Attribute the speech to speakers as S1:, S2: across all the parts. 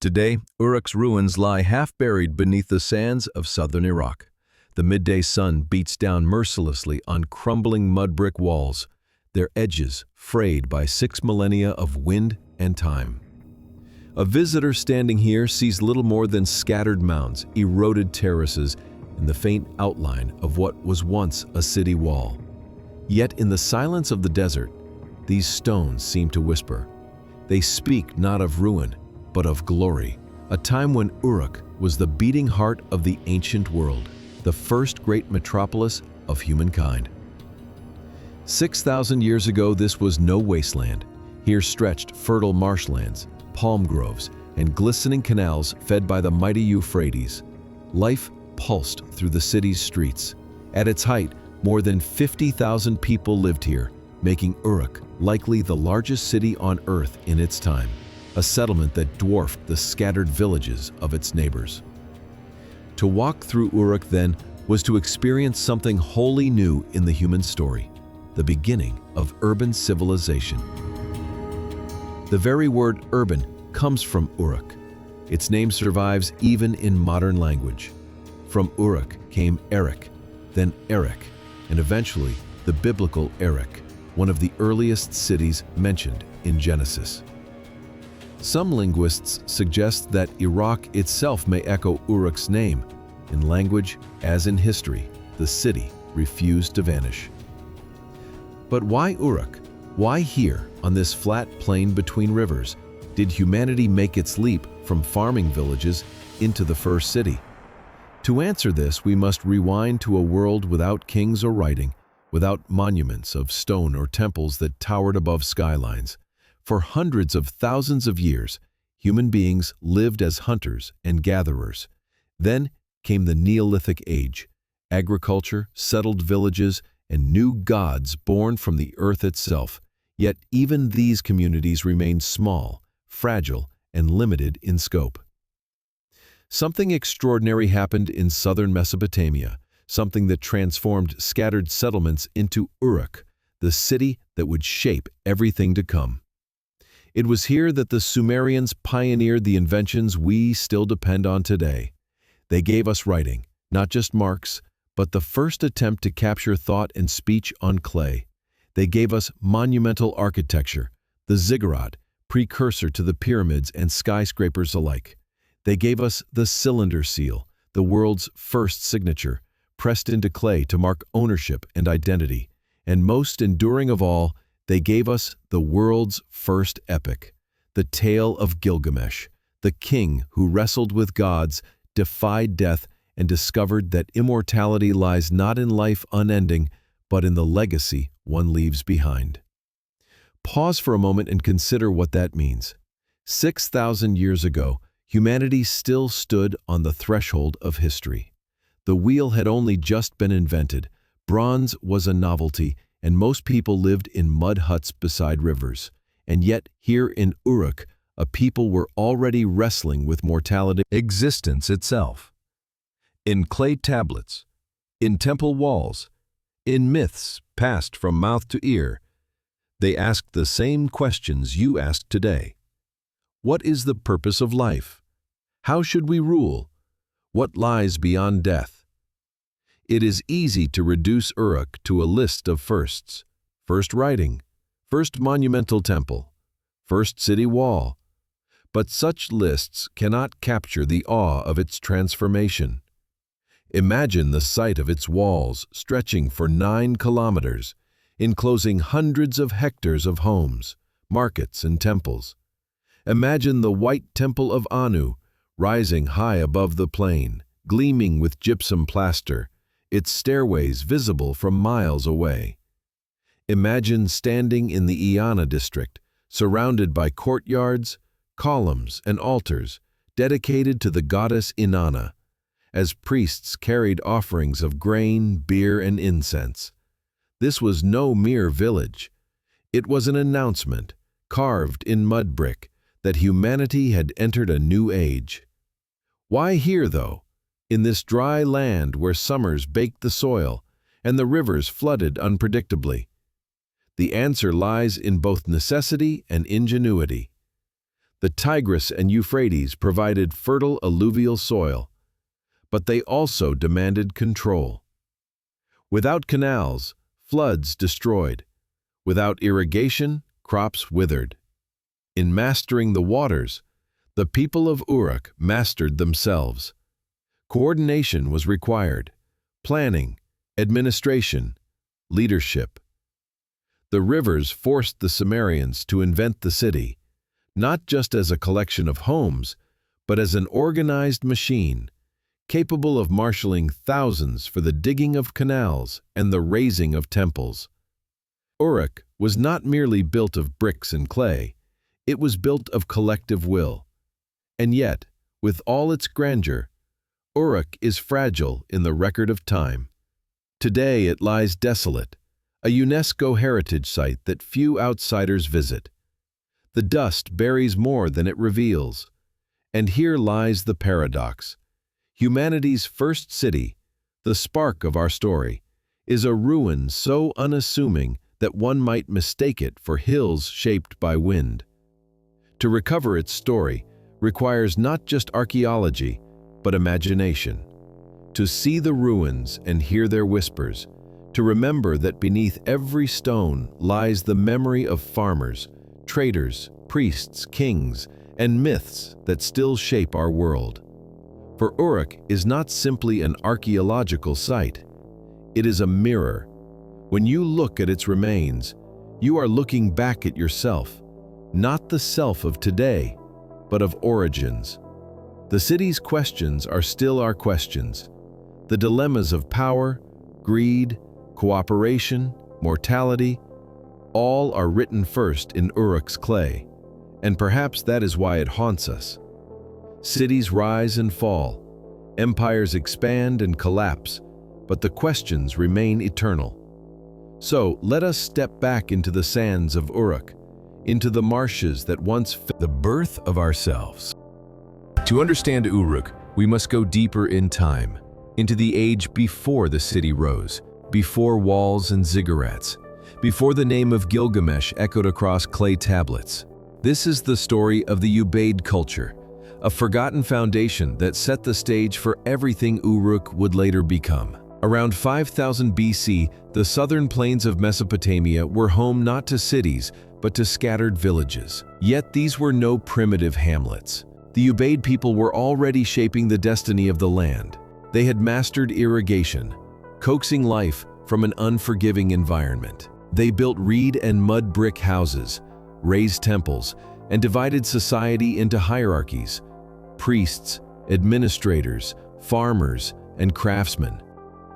S1: Today, Uruk's ruins lie half-buried beneath the sands of southern Iraq. The midday sun beats down mercilessly on crumbling mud brick walls, their edges frayed by 6 millennia of wind and time. A visitor standing here sees little more than scattered mounds, eroded terraces, and the faint outline of what was once a city wall. Yet in the silence of the desert, these stones seem to whisper. They speak not of ruin, but of glory, a time when Uruk was the beating heart of the ancient world, the first great metropolis of humankind. 6,000 years ago, this was no wasteland. Here stretched fertile marshlands, palm groves, and glistening canals fed by the mighty Euphrates. Life pulsed through the city's streets. At its height, more than 50,000 people lived here, making Uruk likely the largest city on earth in its time, a settlement that dwarfed the scattered villages of its neighbors. To walk through Uruk, then, was to experience something wholly new in the human story, the beginning of urban civilization. The very word urban comes from Uruk. Its name survives even in modern language. From Uruk came Erech, then Erech, and eventually the biblical Erech, one of the earliest cities mentioned in Genesis. Some linguists suggest that Iraq itself may echo Uruk's name. In language, as in history, the city refused to vanish. But why Uruk? Why here, on this flat plain between rivers, did humanity make its leap from farming villages into the first city? To answer this, we must rewind to a world without kings or writing, without monuments of stone or temples that towered above skylines. For hundreds of thousands of years, human beings lived as hunters and gatherers. Then came the Neolithic Age, agriculture, settled villages, and new gods born from the earth itself. Yet even these communities remained small, fragile, and limited in scope. Something extraordinary happened in southern Mesopotamia, something that transformed scattered settlements into Uruk, the city that would shape everything to come. It was here that the Sumerians pioneered the inventions we still depend on today. They gave us writing, not just marks, but the first attempt to capture thought and speech on clay. They gave us monumental architecture, the ziggurat, precursor to the pyramids and skyscrapers alike. They gave us the cylinder seal, the world's first signature, pressed into clay to mark ownership and identity. And most enduring of all, they gave us the world's first epic, the tale of Gilgamesh, the king who wrestled with gods, defied death, and discovered that immortality lies not in life unending, but in the legacy one leaves behind. Pause for a moment and consider what that means. 6,000 years ago, humanity still stood on the threshold of history. The wheel had only just been invented, bronze was a novelty, and most people lived in mud huts beside rivers. And yet, here in Uruk, a people were already wrestling with mortality, existence itself. In clay tablets, in temple walls, in myths passed from mouth to ear, they asked the same questions you ask today. What is the purpose of life? How should we rule? What lies beyond death? It is easy to reduce Uruk to a list of firsts. First writing, first monumental temple, first city wall. But such lists cannot capture the awe of its transformation. Imagine the sight of its walls stretching for 9 kilometers, enclosing hundreds of hectares of homes, markets, and temples. Imagine the white temple of Anu, rising high above the plain, gleaming with gypsum plaster, its stairways visible from miles away. Imagine standing in the Iana district, surrounded by courtyards, columns, and altars dedicated to the goddess Inanna, as priests carried offerings of grain, beer, and incense. This was no mere village. It was an announcement, carved in mud brick, that humanity had entered a new age. Why here, though, in this dry land where summers baked the soil and the rivers flooded unpredictably? The answer lies in both necessity and ingenuity. The Tigris and Euphrates provided fertile alluvial soil, but they also demanded control. Without canals, floods destroyed. Without irrigation, crops withered. In mastering the waters, the people of Uruk mastered themselves. Coordination was required: planning, administration, leadership. The rivers forced the Sumerians to invent the city, not just as a collection of homes, but as an organized machine, capable of marshaling thousands for the digging of canals and the raising of temples. Uruk was not merely built of bricks and clay, it was built of collective will. And yet, with all its grandeur, Uruk is fragile in the record of time. Today it lies desolate, a UNESCO heritage site that few outsiders visit. The dust buries more than it reveals. And here lies the paradox. Humanity's first city, the spark of our story, is a ruin so unassuming that one might mistake it for hills shaped by wind. To recover its story requires not just archaeology, but imagination. To see the ruins and hear their whispers, to remember that beneath every stone lies the memory of farmers, traders, priests, kings, and myths that still shape our world. For Uruk is not simply an archaeological site. It is a mirror. When you look at its remains, you are looking back at yourself, not the self of today, but of origins. The city's questions are still our questions. The dilemmas of power, greed, cooperation, mortality, all are written first in Uruk's clay, and perhaps that is why it haunts us. Cities rise and fall, empires expand and collapse, but the questions remain eternal. So let us step back into the sands of Uruk, into the marshes that once fed the birth of ourselves. To understand Uruk, we must go deeper in time, into the age before the city rose, before walls and ziggurats, before the name of Gilgamesh echoed across clay tablets. This is the story of the Ubaid culture, a forgotten foundation that set the stage for everything Uruk would later become. Around 5000 BC, the southern plains of Mesopotamia were home not to cities, but to scattered villages. Yet these were no primitive hamlets. The Ubaid people were already shaping the destiny of the land. They had mastered irrigation, coaxing life from an unforgiving environment. They built reed and mud brick houses, raised temples, and divided society into hierarchies: priests, administrators, farmers, and craftsmen.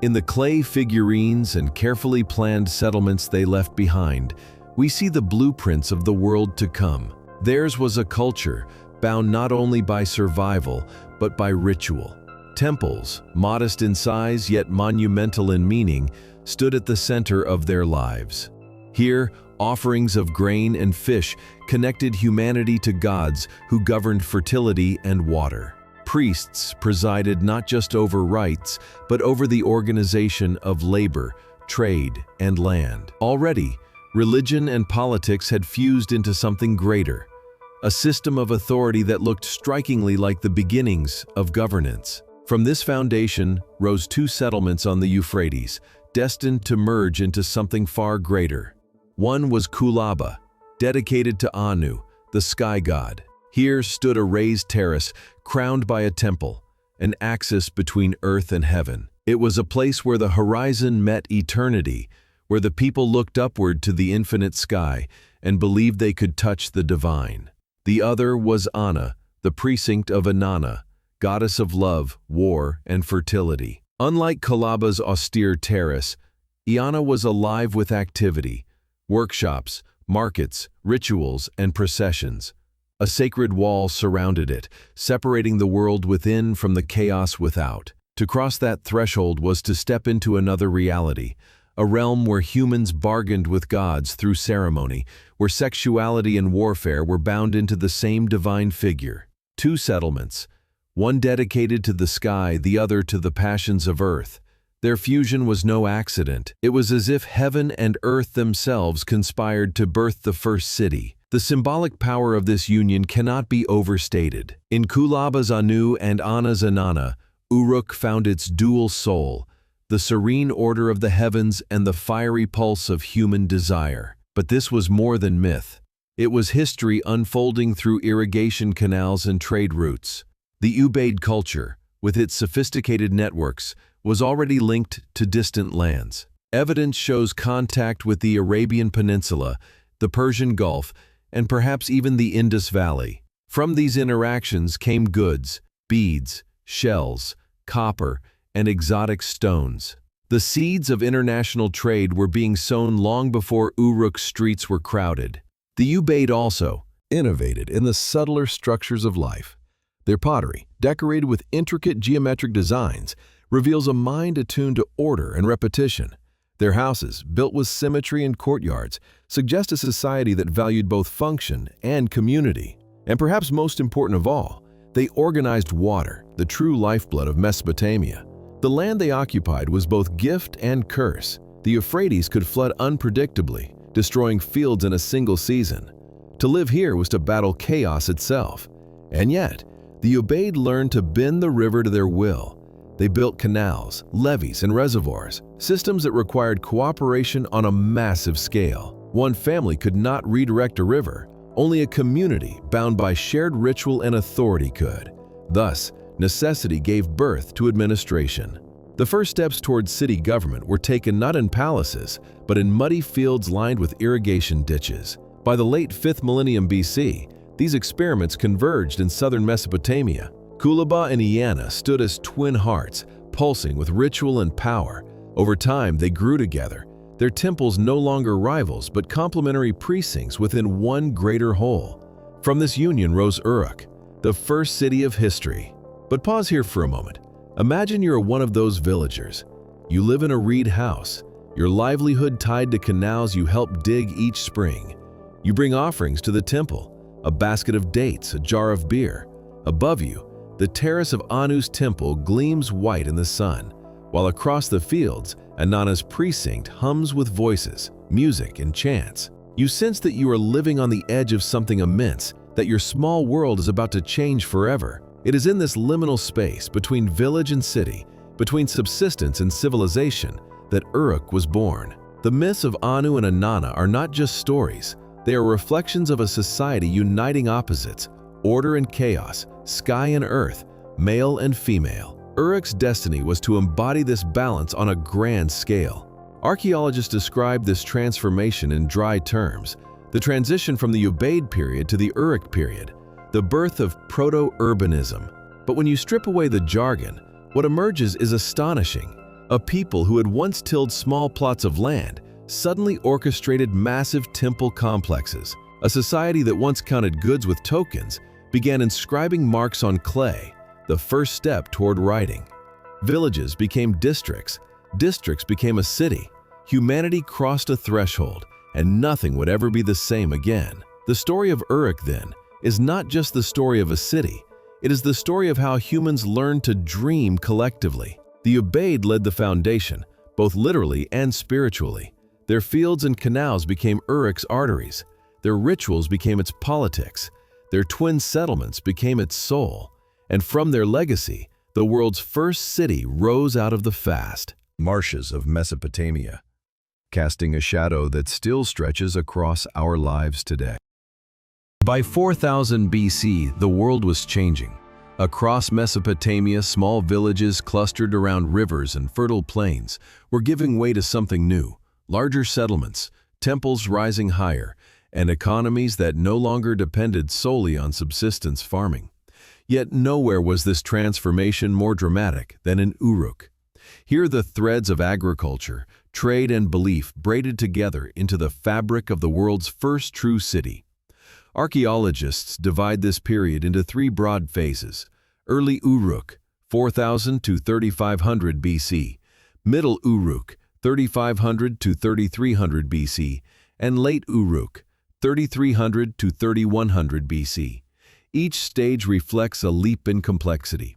S1: In the clay figurines and carefully planned settlements they left behind, we see the blueprints of the world to come. Theirs was a culture bound not only by survival, but by ritual. Temples, modest in size yet monumental in meaning, stood at the center of their lives. Here, offerings of grain and fish connected humanity to gods who governed fertility and water. Priests presided not just over rites, but over the organization of labor, trade, and land. Already, religion and politics had fused into something greater, a system of authority that looked strikingly like the beginnings of governance. From this foundation rose two settlements on the Euphrates, destined to merge into something far greater. One was Kulaba, dedicated to Anu, the sky god. Here stood a raised terrace crowned by a temple, an axis between earth and heaven. It was a place where the horizon met eternity, where the people looked upward to the infinite sky and believed they could touch the divine. The other was Anna, the precinct of Inanna, goddess of love, war, and fertility. Unlike Kulaba's austere terrace, Inanna was alive with activity, workshops, markets, rituals, and processions. A sacred wall surrounded it, separating the world within from the chaos without. To cross that threshold was to step into another reality, a realm where humans bargained with gods through ceremony, where sexuality and warfare were bound into the same divine figure. Two settlements, one dedicated to the sky, the other to the passions of earth. Their fusion was no accident. It was as if heaven and earth themselves conspired to birth the first city. The symbolic power of this union cannot be overstated. In Kulab's Anu and Anna's Inanna, Uruk found its dual soul, the serene order of the heavens and the fiery pulse of human desire. But this was more than myth. It was history unfolding through irrigation canals and trade routes. The Ubaid culture, with its sophisticated networks, was already linked to distant lands. Evidence shows contact with the Arabian Peninsula, the Persian Gulf, and perhaps even the Indus Valley. From these interactions came goods, beads, shells, copper, and exotic stones. The seeds of international trade were being sown long before Uruk's streets were crowded. The Ubaid also innovated in the subtler structures of life. Their pottery, decorated with intricate geometric designs, reveals a mind attuned to order and repetition. Their houses, built with symmetry and courtyards, suggest a society that valued both function and community. And perhaps most important of all, they organized water, the true lifeblood of Mesopotamia. The land they occupied was both gift and curse. The Euphrates could flood unpredictably, destroying fields in a single season. To live here was to battle chaos itself. And yet, the Ubaid learned to bend the river to their will. They built canals, levees, and reservoirs, systems that required cooperation on a massive scale. One family could not redirect a river. Only a community bound by shared ritual and authority could. Thus, necessity gave birth to administration. The first steps towards city government were taken not in palaces, but in muddy fields lined with irrigation ditches. By the late 5th millennium BC, these experiments converged in southern Mesopotamia. Kulaba and Eanna stood as twin hearts, pulsing with ritual and power. Over time, they grew together, their temples no longer rivals but complementary precincts within one greater whole. From this union rose Uruk, the first city of history. But pause here for a moment. Imagine you're one of those villagers. You live in a reed house, your livelihood tied to canals you help dig each spring. You bring offerings to the temple, a basket of dates, a jar of beer. Above you, the terrace of Anu's temple gleams white in the sun, while across the fields, Inanna's precinct hums with voices, music, and chants. You sense that you are living on the edge of something immense, that your small world is about to change forever. It is in this liminal space between village and city, between subsistence and civilization, that Uruk was born. The myths of Anu and Inanna are not just stories. They are reflections of a society uniting opposites, order and chaos, sky and earth, male and female. Uruk's destiny was to embody this balance on a grand scale. Archaeologists describe this transformation in dry terms: the transition from the Ubaid period to the Uruk period, the birth of proto-urbanism. But when you strip away the jargon, what emerges is astonishing. A people who had once tilled small plots of land suddenly orchestrated massive temple complexes. A society that once counted goods with tokens began inscribing marks on clay, the first step toward writing. Villages became districts, districts became a city. Humanity crossed a threshold, and nothing would ever be the same again. The story of Uruk, then, is not just the story of a city. It is the story of how humans learned to dream collectively. The Ubaid led the foundation, both literally and spiritually. Their fields and canals became Uruk's arteries. Their rituals became its politics. Their twin settlements became its soul. And from their legacy, the world's first city rose out of the vast marshes of Mesopotamia, casting a shadow that still stretches across our lives today. By 4000 BC, the world was changing. Across Mesopotamia, small villages clustered around rivers and fertile plains were giving way to something new: larger settlements, temples rising higher, and economies that no longer depended solely on subsistence farming. Yet nowhere was this transformation more dramatic than in Uruk. Here the threads of agriculture, trade, and belief braided together into the fabric of the world's first true city. Archaeologists divide this period into three broad phases: Early Uruk, 4000 to 3500 BC, Middle Uruk, 3500 to 3300 BC, and Late Uruk, 3300 to 3100 BC. Each stage reflects a leap in complexity.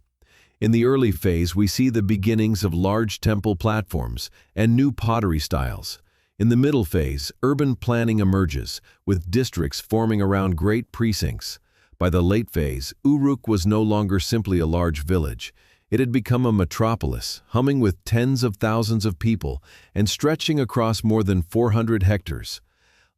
S1: In the early phase, we see the beginnings of large temple platforms and new pottery styles. In the middle phase, urban planning emerges, with districts forming around great precincts. By the late phase, Uruk was no longer simply a large village. It had become a metropolis, humming with tens of thousands of people and stretching across more than 400 hectares.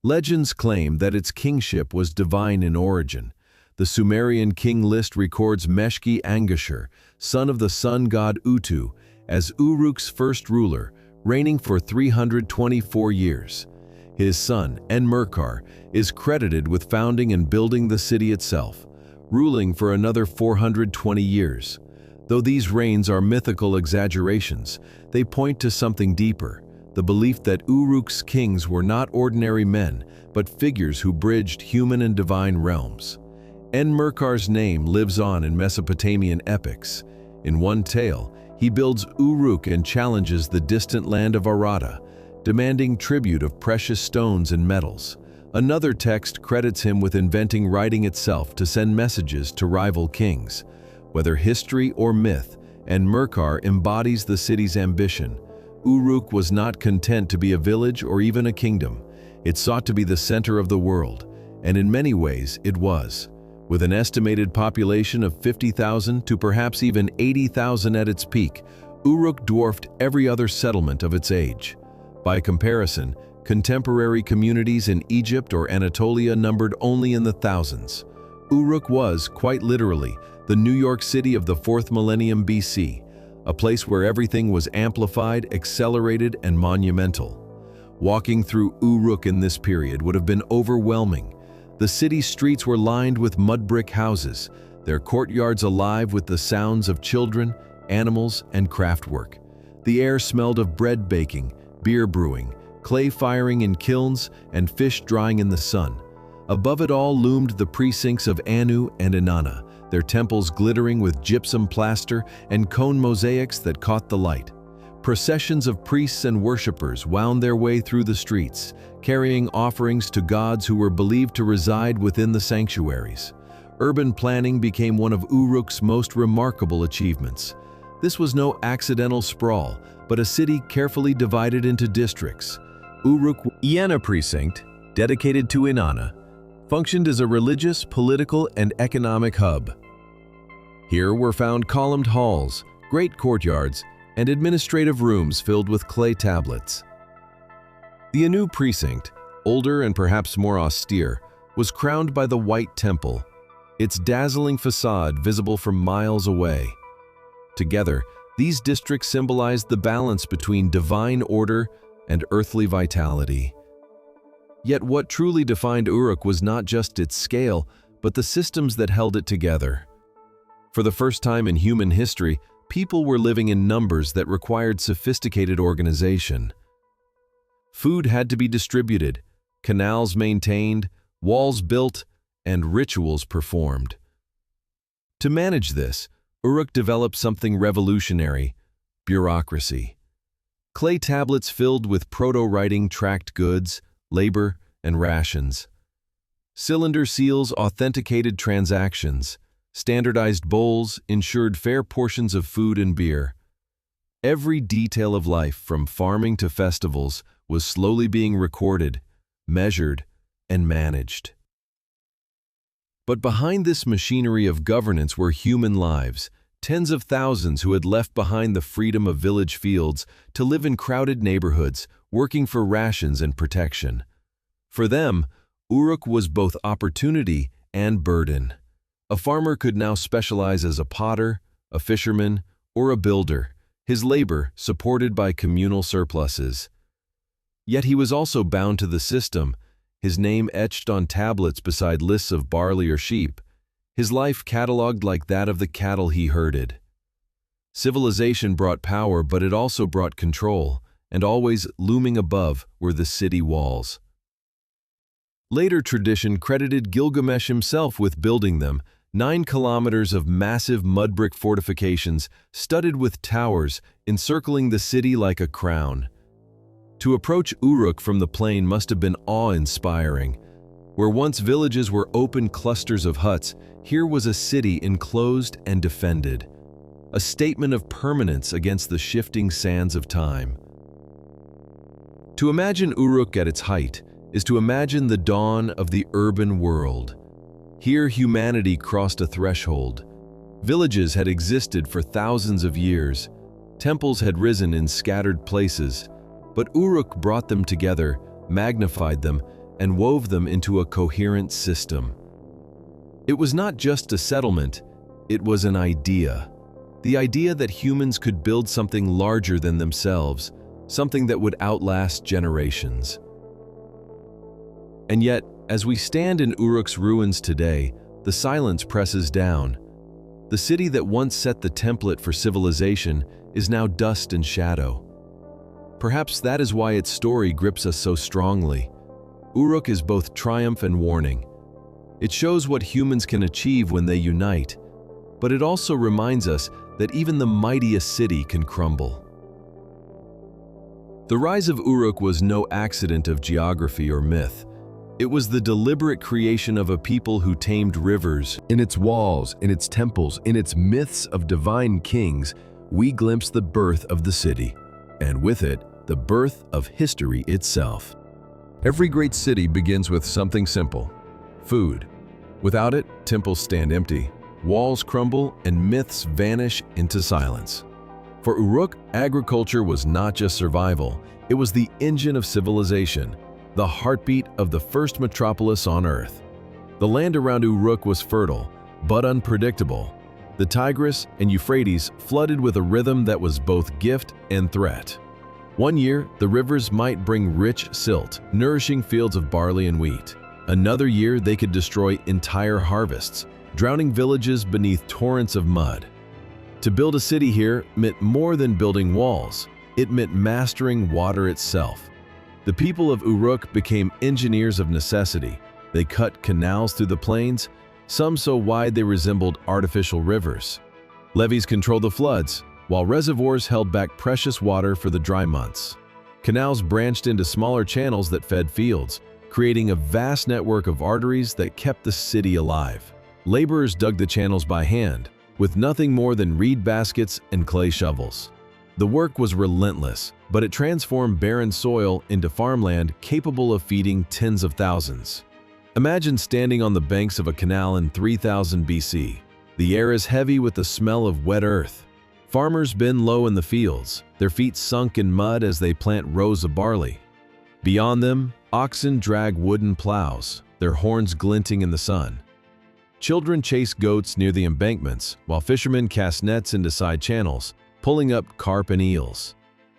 S1: Legends claim that its kingship was divine in origin. The Sumerian king list records Meshki-Angashur, son of the sun god Utu, as Uruk's first ruler, reigning for 324 years. His son, Enmerkar, is credited with founding and building the city itself, ruling for another 420 years. Though these reigns are mythical exaggerations, they point to something deeper, the belief that Uruk's kings were not ordinary men, but figures who bridged human and divine realms. Enmerkar's name lives on in Mesopotamian epics. In one tale, he builds Uruk and challenges the distant land of Arata, demanding tribute of precious stones and metals. Another text credits him with inventing writing itself to send messages to rival kings. Whether history or myth, Enmerkar embodies the city's ambition. Uruk was not content to be a village or even a kingdom. It sought to be the center of the world, and in many ways it was. With an estimated population of 50,000 to perhaps even 80,000 at its peak, Uruk dwarfed every other settlement of its age. By comparison, contemporary communities in Egypt or Anatolia numbered only in the thousands. Uruk was, quite literally, the New York City of the 4th millennium BC, a place where everything was amplified, accelerated, and monumental. Walking through Uruk in this period would have been overwhelming. The city's streets were lined with mud brick houses, their courtyards alive with the sounds of children, animals, and craftwork. The air smelled of bread baking, beer brewing, clay firing in kilns, and fish drying in the sun. Above it all loomed the precincts of Anu and Inanna, their temples glittering with gypsum plaster and cone mosaics that caught the light. Processions of priests and worshippers wound their way through the streets, carrying offerings to gods who were believed to reside within the sanctuaries. Urban planning became one of Uruk's most remarkable achievements. This was no accidental sprawl, but a city carefully divided into districts. Uruk Iana Precinct, dedicated to Inanna, functioned as a religious, political, and economic hub. Here were found columned halls, great courtyards, and administrative rooms filled with clay tablets. The Anu precinct, older and perhaps more austere, was crowned by the White Temple, its dazzling facade visible from miles away. Together, these districts symbolized the balance between divine order and earthly vitality. Yet what truly defined Uruk was not just its scale, but the systems that held it together. For the first time in human history, people were living in numbers that required sophisticated organization. Food had to be distributed, canals maintained, walls built, and rituals performed. To manage this, Uruk developed something revolutionary: bureaucracy. Clay tablets filled with proto-writing tracked goods, labor, and rations. Cylinder seals authenticated transactions. Standardized bowls ensured fair portions of food and beer. Every detail of life, from farming to festivals, was slowly being recorded, measured, and managed. But behind this machinery of governance were human lives, tens of thousands who had left behind the freedom of village fields to live in crowded neighborhoods, working for rations and protection. For them, Uruk was both opportunity and burden. A farmer could now specialize as a potter, a fisherman, or a builder, his labor supported by communal surpluses. Yet he was also bound to the system, his name etched on tablets beside lists of barley or sheep, his life catalogued like that of the cattle he herded. Civilization brought power, but it also brought control, and always looming above were the city walls. Later tradition credited Gilgamesh himself with building them, 9 kilometers of massive mud brick fortifications studded with towers encircling the city like a crown. To approach Uruk from the plain must have been awe-inspiring. Where once villages were open clusters of huts, here was a city enclosed and defended, a statement of permanence against the shifting sands of time. To imagine Uruk at its height is to imagine the dawn of the urban world. Here humanity crossed a threshold. Villages had existed for thousands of years. Temples had risen in scattered places, but Uruk brought them together, magnified them, and wove them into a coherent system. It was not just a settlement, it was an idea. The idea that humans could build something larger than themselves, something that would outlast generations. And yet, as we stand in Uruk's ruins today, the silence presses down. The city that once set the template for civilization is now dust and shadow. Perhaps that is why its story grips us so strongly. Uruk is both triumph and warning. It shows what humans can achieve when they unite, but it also reminds us that even the mightiest city can crumble. The rise of Uruk was no accident of geography or myth. It was the deliberate creation of a people who tamed rivers. In its walls, in its temples, in its myths of divine kings, we glimpse the birth of the city, and with it, the birth of history itself. Every great city begins with something simple: food. Without it, temples stand empty, walls crumble, and myths vanish into silence. For Uruk, agriculture was not just survival, it was the engine of civilization, the heartbeat of the first metropolis on Earth. The land around Uruk was fertile, but unpredictable. The Tigris and Euphrates flooded with a rhythm that was both gift and threat. One year, the rivers might bring rich silt, nourishing fields of barley and wheat. Another year, they could destroy entire harvests, drowning villages beneath torrents of mud. To build a city here meant more than building walls. It meant mastering water itself. The people of Uruk became engineers of necessity. They cut canals through the plains, some so wide they resembled artificial rivers. Levees controlled the floods, while reservoirs held back precious water for the dry months. Canals branched into smaller channels that fed fields, creating a vast network of arteries that kept the city alive. Laborers dug the channels by hand, with nothing more than reed baskets and clay shovels. The work was relentless, but it transformed barren soil into farmland capable of feeding tens of thousands. Imagine standing on the banks of a canal in 3000 BC. The air is heavy with the smell of wet earth. Farmers bend low in the fields, their feet sunk in mud as they plant rows of barley. Beyond them, oxen drag wooden plows, their horns glinting in the sun. Children chase goats near the embankments, while fishermen cast nets into side channels, pulling up carp and eels.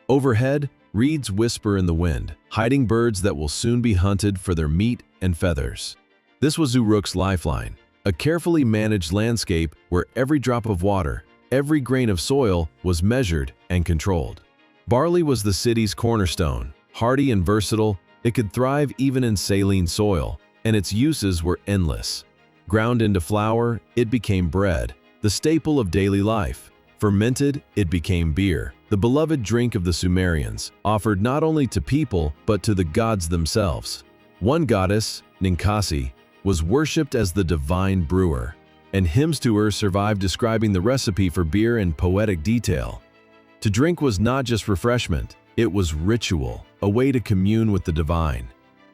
S1: Overhead, reeds whisper in the wind, hiding birds that will soon be hunted for their meat and feathers. This was Uruk's lifeline, a carefully managed landscape where every drop of water, every grain of soil was measured and controlled. Barley was the city's cornerstone. Hardy and versatile, it could thrive even in saline soil, and its uses were endless. Ground into flour, it became bread, the staple of daily life. Fermented, it became beer, the beloved drink of the Sumerians, offered not only to people but to the gods themselves. One goddess, Ninkasi, was worshipped as the divine brewer, and hymns to her survive describing the recipe for beer in poetic detail. To drink was not just refreshment, it was ritual, a way to commune with the divine.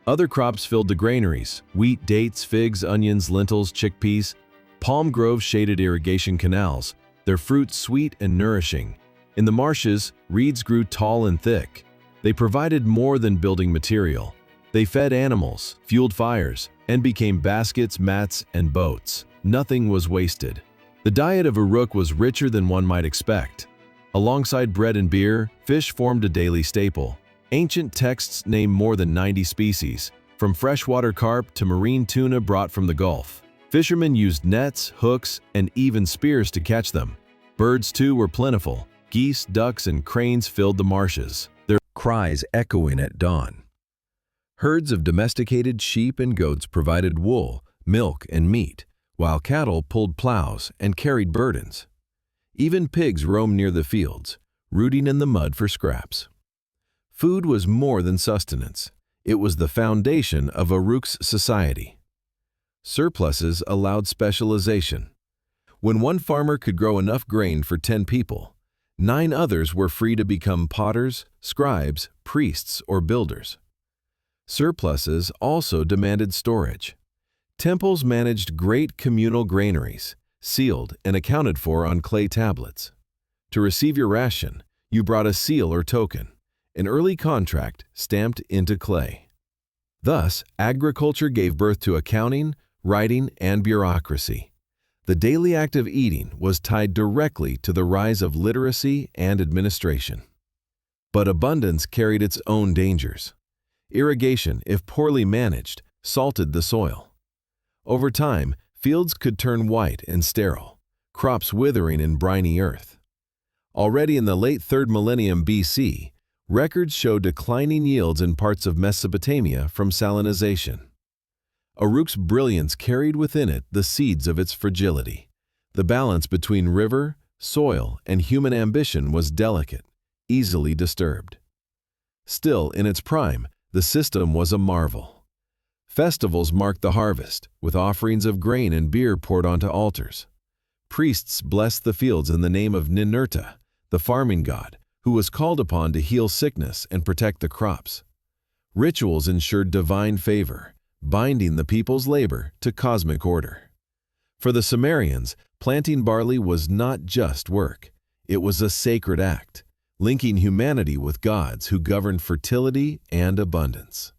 S1: Other crops filled the granaries: wheat, dates, figs, onions, lentils, chickpeas. Palm groves shaded irrigation canals, their fruit sweet and nourishing. In the marshes, reeds grew tall and thick. They provided more than building material. They fed animals, fueled fires, and became baskets, mats, and boats. Nothing was wasted. The diet of Uruk was richer than one might expect. Alongside bread and beer, fish formed a daily staple. Ancient texts name more than 90 species, from freshwater carp to marine tuna brought from the Gulf. Fishermen used nets, hooks, and even spears to catch them. Birds, too, were plentiful. Geese, ducks, and cranes filled the marshes, their cries echoing at dawn. Herds of domesticated sheep and goats provided wool, milk, and meat, while cattle pulled plows and carried burdens. Even pigs roamed near the fields, rooting in the mud for scraps. Food was more than sustenance. It was the foundation of Uruk's society. Surpluses allowed specialization. When one farmer could grow enough grain for 10 people, 9 others were free to become potters, scribes, priests, or builders. Surpluses also demanded storage. Temples managed great communal granaries, sealed and accounted for on clay tablets. To receive your ration, you brought a seal or token, an early contract stamped into clay. Thus, agriculture gave birth to accounting, writing, and bureaucracy. The daily act of eating was tied directly to the rise of literacy and administration. But abundance carried its own dangers. Irrigation, if poorly managed, salted the soil. Over time, fields could turn white and sterile, crops withering in briny earth. Already in the late 3rd millennium BC, records show declining yields in parts of Mesopotamia from salinization. Uruk's brilliance carried within it the seeds of its fragility. The balance between river, soil, and human ambition was delicate, easily disturbed. Still, in its prime, the system was a marvel. Festivals marked the harvest, with offerings of grain and beer poured onto altars. Priests blessed the fields in the name of Ninurta, the farming god, who was called upon to heal sickness and protect the crops. Rituals ensured divine favor, binding the people's labor to cosmic order. For the Sumerians, planting barley was not just work, it was a sacred act, linking humanity with gods who governed fertility and abundance.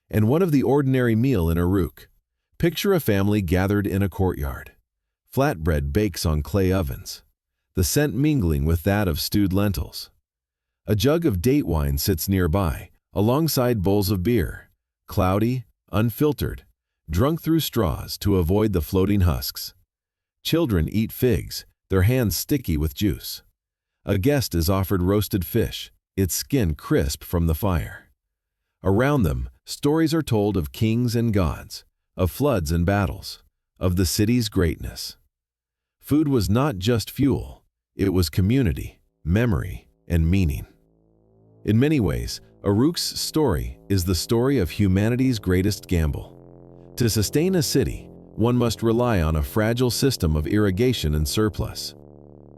S1: And one of the ordinary meal in Uruk. Picture a family gathered in a courtyard. Flatbread bakes on clay ovens, the scent mingling with that of stewed lentils. A jug of date wine sits nearby, alongside bowls of beer, cloudy, unfiltered, drunk through straws to avoid the floating husks. Children eat figs, their hands sticky with juice. A guest is offered roasted fish, its skin crisp from the fire. Around them, stories are told of kings and gods, of floods and battles, of the city's greatness. Food was not just fuel, it was community, memory, and meaning. In many ways, Uruk's story is the story of humanity's greatest gamble. To sustain a city, one must rely on a fragile system of irrigation and surplus.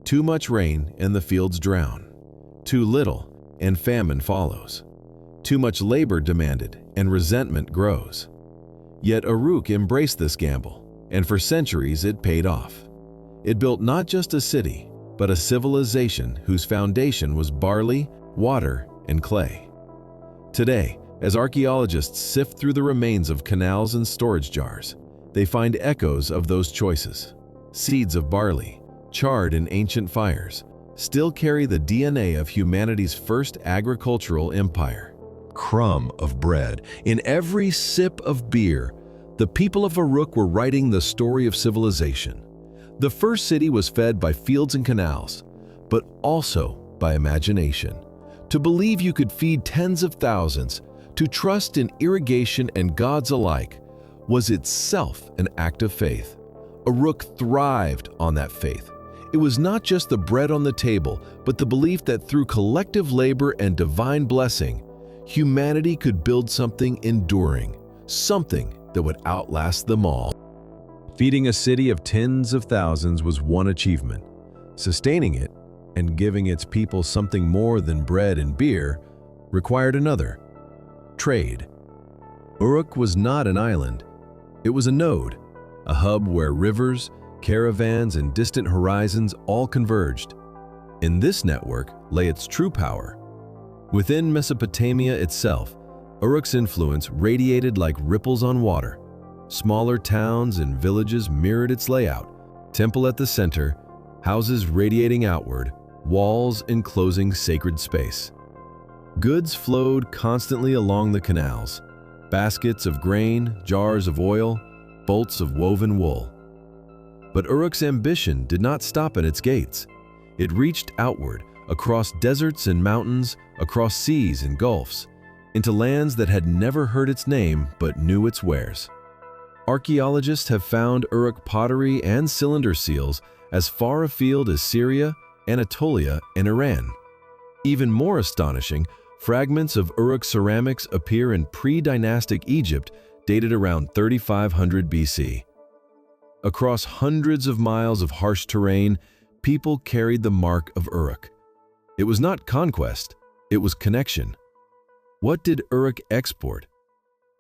S1: Too much rain and the fields drown. Too little and famine follows. Too much labor demanded and resentment grows. Yet Uruk embraced this gamble, and for centuries it paid off. It built not just a city, but a civilization whose foundation was barley, water, and clay. Today, as archaeologists sift through the remains of canals and storage jars, they find echoes of those choices. Seeds of barley, charred in ancient fires, still carry the DNA of humanity's first agricultural empire. Crumb of bread. In every sip of beer, the people of Uruk were writing the story of civilization. The first city was fed by fields and canals, but also by imagination. To believe you could feed tens of thousands, to trust in irrigation and gods alike, was itself an act of faith. Uruk thrived on that faith. It was not just the bread on the table, but the belief that through collective labor and divine blessing, humanity could build something enduring, something that would outlast them all. Feeding a city of tens of thousands was one achievement. Sustaining it and giving its people something more than bread and beer required another: trade. Uruk was not an island. It was a node, a hub where rivers, caravans, and distant horizons all converged. In this network lay its true power. Within Mesopotamia itself, Uruk's influence radiated like ripples on water. Smaller towns and villages mirrored its layout: temple at the center, houses radiating outward, walls enclosing sacred space. Goods flowed constantly along the canals: baskets of grain, jars of oil, bolts of woven wool. But Uruk's ambition did not stop at its gates. It reached outward, across deserts and mountains, across seas and gulfs, into lands that had never heard its name but knew its wares. Archaeologists have found Uruk pottery and cylinder seals as far afield as Syria, Anatolia, and Iran. Even more astonishing, fragments of Uruk ceramics appear in pre-dynastic Egypt dated around 3500 BC. Across hundreds of miles of harsh terrain, people carried the mark of Uruk, It was not conquest, it was connection. What did Uruk export?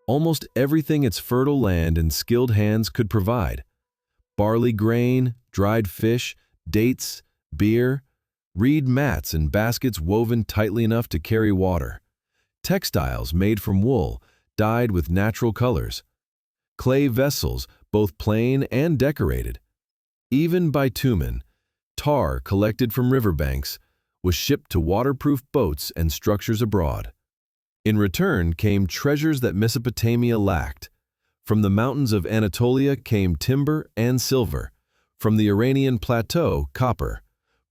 S1: Almost everything its fertile land and skilled hands could provide. Barley grain, dried fish, dates, beer, reed mats and baskets woven tightly enough to carry water. Textiles made from wool, dyed with natural colors. Clay vessels, both plain and decorated. Even bitumen, tar collected from riverbanks, was shipped to waterproof boats and structures abroad. In return came treasures that Mesopotamia lacked. From the mountains of Anatolia came timber and silver. From the Iranian plateau, copper.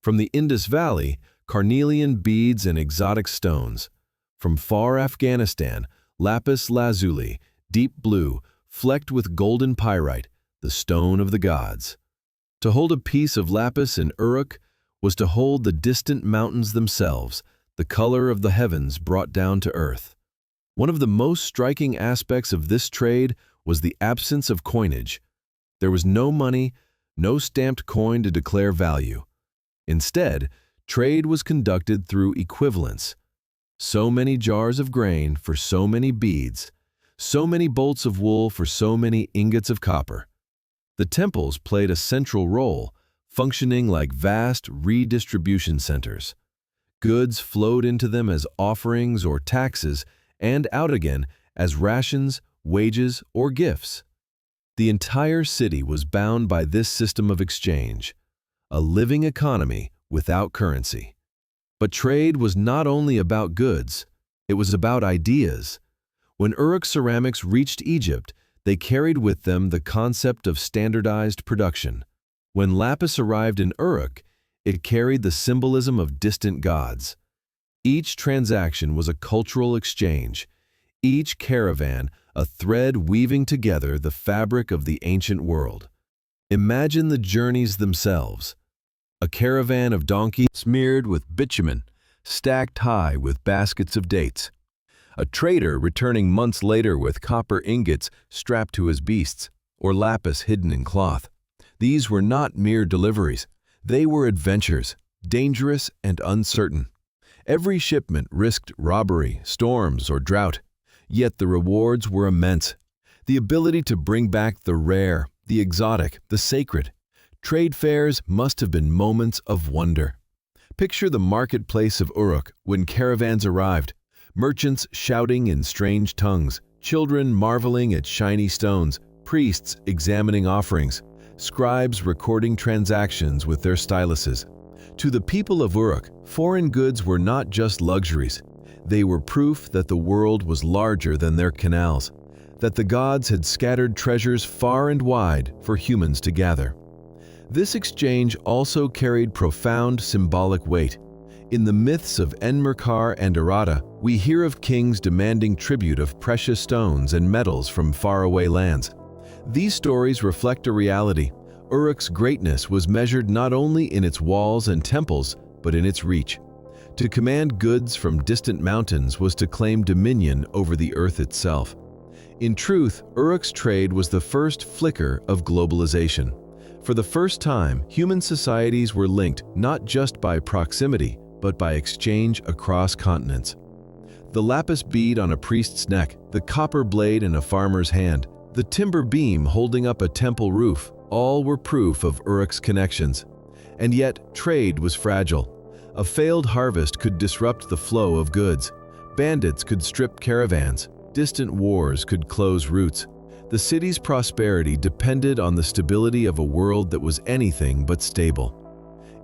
S1: From the Indus Valley, carnelian beads and exotic stones. From far Afghanistan, lapis lazuli, deep blue, flecked with golden pyrite, the stone of the gods. To hold a piece of lapis in Uruk was to hold the distant mountains themselves, the color of the heavens brought down to earth. One of the most striking aspects of this trade was the absence of coinage. There was no money, no stamped coin to declare value. Instead, trade was conducted through equivalence. So many jars of grain for so many beads, so many bolts of wool for so many ingots of copper. The temples played a central role, functioning like vast redistribution centers. Goods flowed into them as offerings or taxes and out again as rations, wages, or gifts. The entire city was bound by this system of exchange, a living economy without currency. But trade was not only about goods, it was about ideas. When Uruk ceramics reached Egypt, they carried with them the concept of standardized production. When lapis arrived in Uruk, it carried the symbolism of distant gods. Each transaction was a cultural exchange, each caravan a thread weaving together the fabric of the ancient world. Imagine the journeys themselves. A caravan of donkeys smeared with bitumen, stacked high with baskets of dates. A trader returning months later with copper ingots strapped to his beasts, or lapis hidden in cloth. These were not mere deliveries. They were adventures, dangerous and uncertain. Every shipment risked robbery, storms, or drought. Yet the rewards were immense. The ability to bring back the rare, the exotic, the sacred. Trade fairs must have been moments of wonder. Picture the marketplace of Uruk when caravans arrived. Merchants shouting in strange tongues, children marveling at shiny stones, priests examining offerings, scribes recording transactions with their styluses. To the people of Uruk, foreign goods were not just luxuries. They were proof that the world was larger than their canals, that the gods had scattered treasures far and wide for humans to gather. This exchange also carried profound symbolic weight. In the myths of Enmerkar and Irada, we hear of kings demanding tribute of precious stones and metals from faraway lands. These stories reflect a reality. Uruk's greatness was measured not only in its walls and temples, but in its reach. To command goods from distant mountains was to claim dominion over the earth itself. In truth, Uruk's trade was the first flicker of globalization. For the first time, human societies were linked not just by proximity, but by exchange across continents. The lapis bead on a priest's neck, the copper blade in a farmer's hand, the timber beam holding up a temple roof, all were proof of Uruk's connections. And yet, trade was fragile. A failed harvest could disrupt the flow of goods. Bandits could strip caravans. Distant wars could close routes. The city's prosperity depended on the stability of a world that was anything but stable.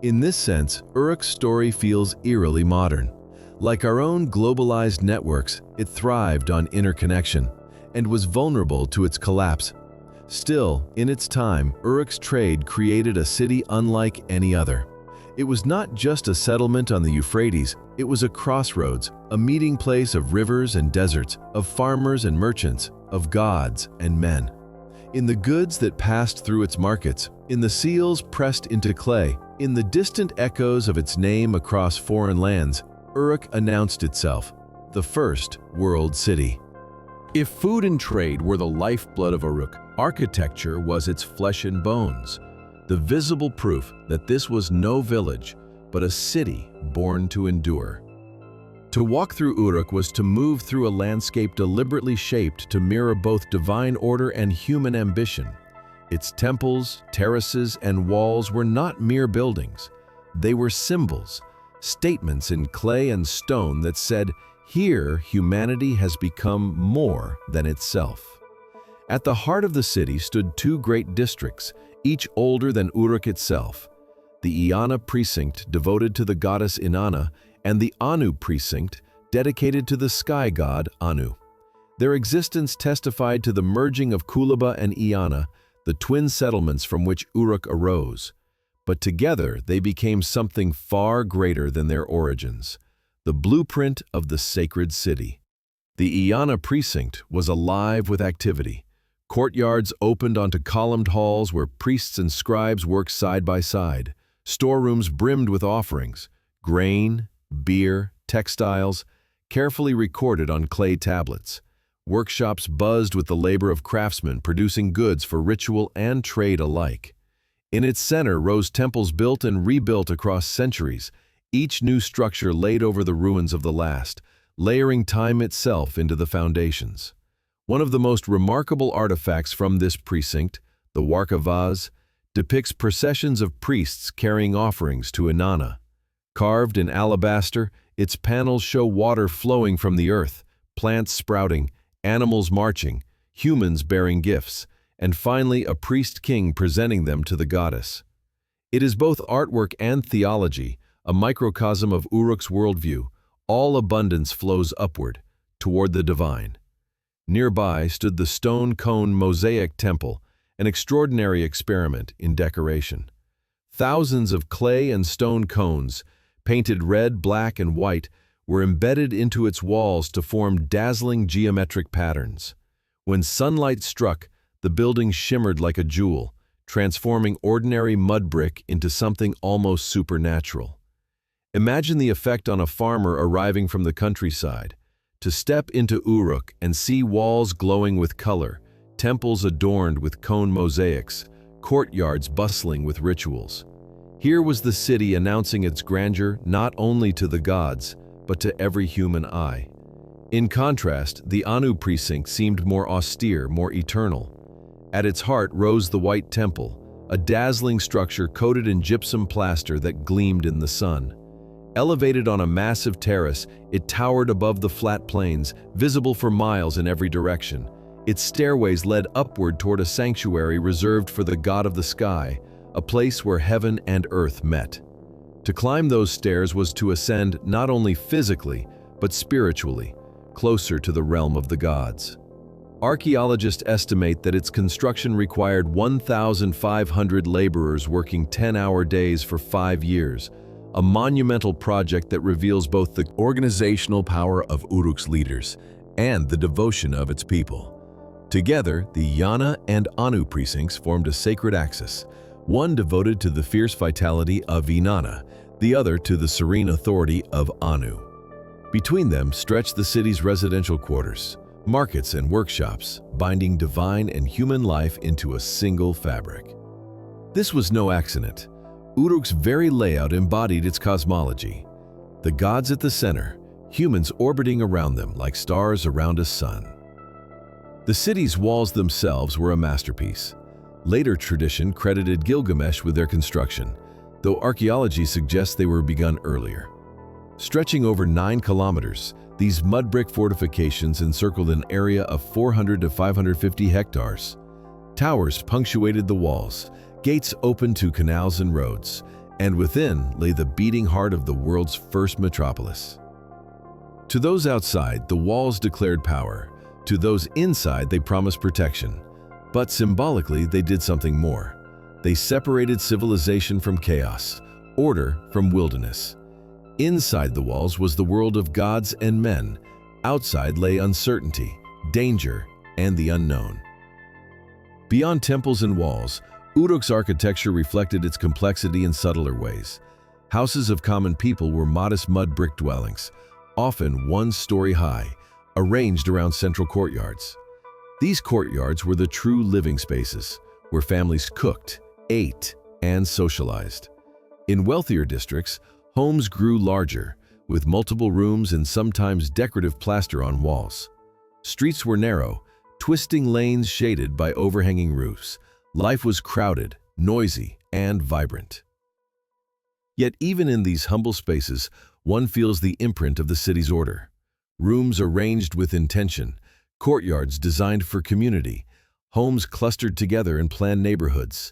S1: In this sense, Uruk's story feels eerily modern. Like our own globalized networks, it thrived on interconnection and was vulnerable to its collapse. Still, in its time, Uruk's trade created a city unlike any other. It was not just a settlement on the Euphrates, it was a crossroads, a meeting place of rivers and deserts, of farmers and merchants, of gods and men. In the goods that passed through its markets, in the seals pressed into clay, in the distant echoes of its name across foreign lands, Uruk announced itself, the first world city. If food and trade were the lifeblood of Uruk, architecture was its flesh and bones, the visible proof that this was no village, but a city born to endure. To walk through Uruk was to move through a landscape deliberately shaped to mirror both divine order and human ambition. Its temples, terraces, and walls were not mere buildings. They were symbols, statements in clay and stone that said, "Here, humanity has become more than itself." At the heart of the city stood two great districts, each older than Uruk itself: the Eanna precinct, devoted to the goddess Inanna, and the Anu precinct, dedicated to the sky god Anu. Their existence testified to the merging of Kulaba and Eanna, the twin settlements from which Uruk arose. But together they became something far greater than their origins, the blueprint of the sacred city. The Eanna precinct was alive with activity. Courtyards opened onto columned halls where priests and scribes worked side by side. Storerooms brimmed with offerings, grain, beer, textiles, carefully recorded on clay tablets. Workshops buzzed with the labor of craftsmen producing goods for ritual and trade alike. In its center rose temples built and rebuilt across centuries, each new structure laid over the ruins of the last, layering time itself into the foundations. One of the most remarkable artifacts from this precinct, the Warka vase, depicts processions of priests carrying offerings to Inanna. Carved in alabaster, its panels show water flowing from the earth, plants sprouting, animals marching, humans bearing gifts, and finally a priest-king presenting them to the goddess. It is both artwork and theology, a microcosm of Uruk's worldview. All abundance flows upward, toward the divine. Nearby stood the stone cone mosaic temple, an extraordinary experiment in decoration. Thousands of clay and stone cones, painted red, black, and white, were embedded into its walls to form dazzling geometric patterns. When sunlight struck, the building shimmered like a jewel, transforming ordinary mud brick into something almost supernatural. Imagine the effect on a farmer arriving from the countryside. To step into Uruk and see walls glowing with color, temples adorned with cone mosaics, courtyards bustling with rituals. Here was the city announcing its grandeur not only to the gods, but to every human eye. In contrast, the Anu precinct seemed more austere, more eternal. At its heart rose the White Temple, a dazzling structure coated in gypsum plaster that gleamed in the sun. Elevated on a massive terrace, it towered above the flat plains, visible for miles in every direction. Its stairways led upward toward a sanctuary reserved for the god of the sky, a place where heaven and earth met. To climb those stairs was to ascend not only physically, but spiritually, closer to the realm of the gods. Archaeologists estimate that its construction required 1,500 laborers working 10-hour days for 5 years, a monumental project that reveals both the organizational power of Uruk's leaders and the devotion of its people. Together, the Eanna and Anu precincts formed a sacred axis, one devoted to the fierce vitality of Inanna, the other to the serene authority of Anu. Between them stretched the city's residential quarters, markets and workshops, binding divine and human life into a single fabric. This was no accident. Uruk's very layout embodied its cosmology. The gods at the center, humans orbiting around them like stars around a sun. The city's walls themselves were a masterpiece. Later tradition credited Gilgamesh with their construction, though archaeology suggests they were begun earlier. Stretching over 9 kilometers, these mud brick fortifications encircled an area of 400 to 550 hectares. Towers punctuated the walls, gates opened to canals and roads, and within lay the beating heart of the world's first metropolis. To those outside, the walls declared power. To those inside, they promised protection. But symbolically, they did something more. They separated civilization from chaos, order from wilderness. Inside the walls was the world of gods and men. Outside lay uncertainty, danger, and the unknown. Beyond temples and walls, Uruk's architecture reflected its complexity in subtler ways. Houses of common people were modest mud brick dwellings, often 1 story high, arranged around central courtyards. These courtyards were the true living spaces, where families cooked, ate, and socialized. In wealthier districts, Homes grew larger, with multiple rooms and sometimes decorative plaster on walls. Streets were narrow, twisting lanes shaded by overhanging roofs. Life was crowded, noisy, and vibrant. Yet even in these humble spaces, one feels the imprint of the city's order. Rooms arranged with intention, courtyards designed for community, homes clustered together in planned neighborhoods.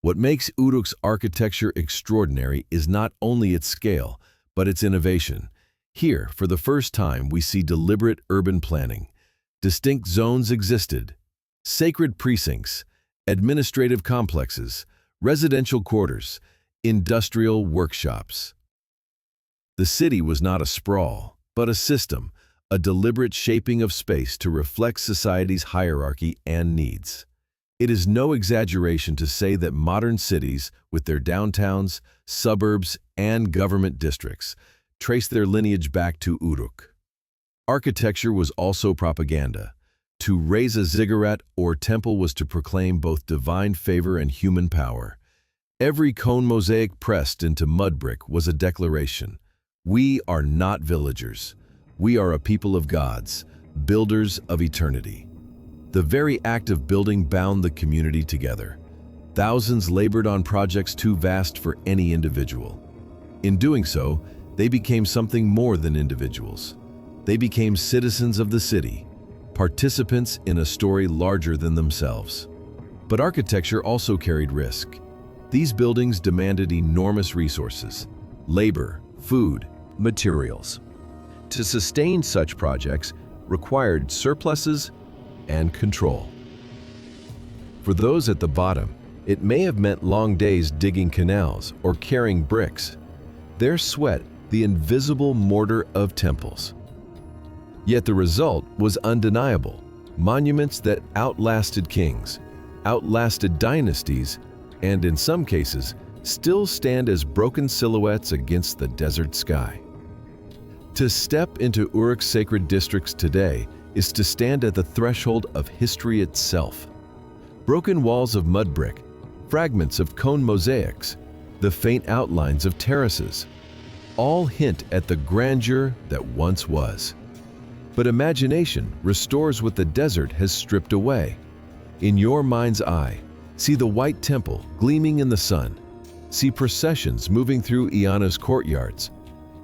S1: What makes Uruk's architecture extraordinary is not only its scale, but its innovation. Here, for the first time, we see deliberate urban planning. Distinct zones existed: sacred precincts, administrative complexes, residential quarters, industrial workshops. The city was not a sprawl, but a system, a deliberate shaping of space to reflect society's hierarchy and needs. It is no exaggeration to say that modern cities, with their downtowns, suburbs, and government districts, trace their lineage back to Uruk. Architecture was also propaganda. To raise a ziggurat or temple was to proclaim both divine favor and human power. Every cone mosaic pressed into mud brick was a declaration. We are not villagers. We are a people of gods, builders of eternity. The very act of building bound the community together. Thousands labored on projects too vast for any individual. In doing so, they became something more than individuals. They became citizens of the city, participants in a story larger than themselves. But architecture also carried risk. These buildings demanded enormous resources: labor, food, materials. To sustain such projects required surpluses and control. For those at the bottom, it may have meant long days digging canals or carrying bricks. Their sweat, the invisible mortar of temples. Yet the result was undeniable: monuments that outlasted kings, outlasted dynasties, and in some cases, still stand as broken silhouettes against the desert sky. To step into Uruk's sacred districts today is to stand at the threshold of history itself. Broken walls of mud brick, fragments of cone mosaics, the faint outlines of terraces, all hint at the grandeur that once was. But imagination restores what the desert has stripped away. In your mind's eye, see the white temple gleaming in the sun. See processions moving through Iana's courtyards.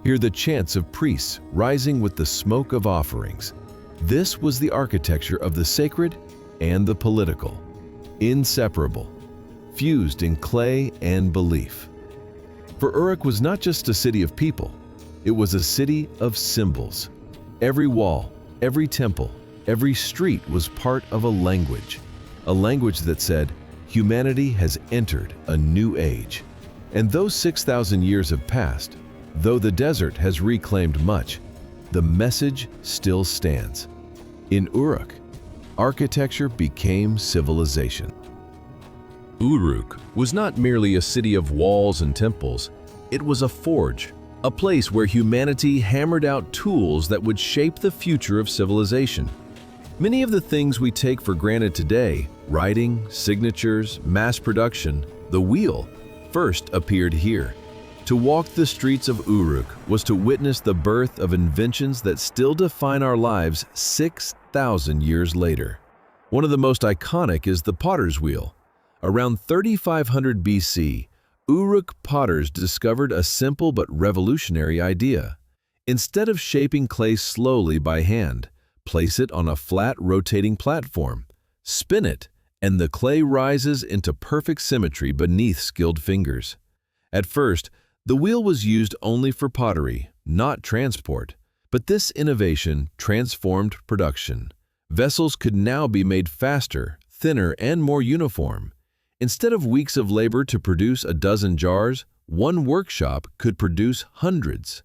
S1: Hear the chants of priests rising with the smoke of offerings. This was the architecture of the sacred and the political, inseparable, fused in clay and belief. For Uruk was not just a city of people, it was a city of symbols. Every wall, every temple, every street was part of a language that said, humanity has entered a new age. And though 6,000 years have passed, though the desert has reclaimed much, the message still stands. In Uruk, architecture became civilization. Uruk was not merely a city of walls and temples, it was a forge, a place where humanity hammered out tools that would shape the future of civilization. Many of the things we take for granted today, writing, signatures, mass production, the wheel, first appeared here. To walk the streets of Uruk was to witness the birth of inventions that still define our lives 6,000 years later. One of the most iconic is the potter's wheel. Around 3500 BC, Uruk potters discovered a simple but revolutionary idea. Instead of shaping clay slowly by hand, place it on a flat rotating platform. Spin it, and the clay rises into perfect symmetry beneath skilled fingers. At first, the wheel was used only for pottery, not transport. But this innovation transformed production. Vessels could now be made faster, thinner, and more uniform. Instead of weeks of labor to produce a dozen jars, one workshop could produce hundreds.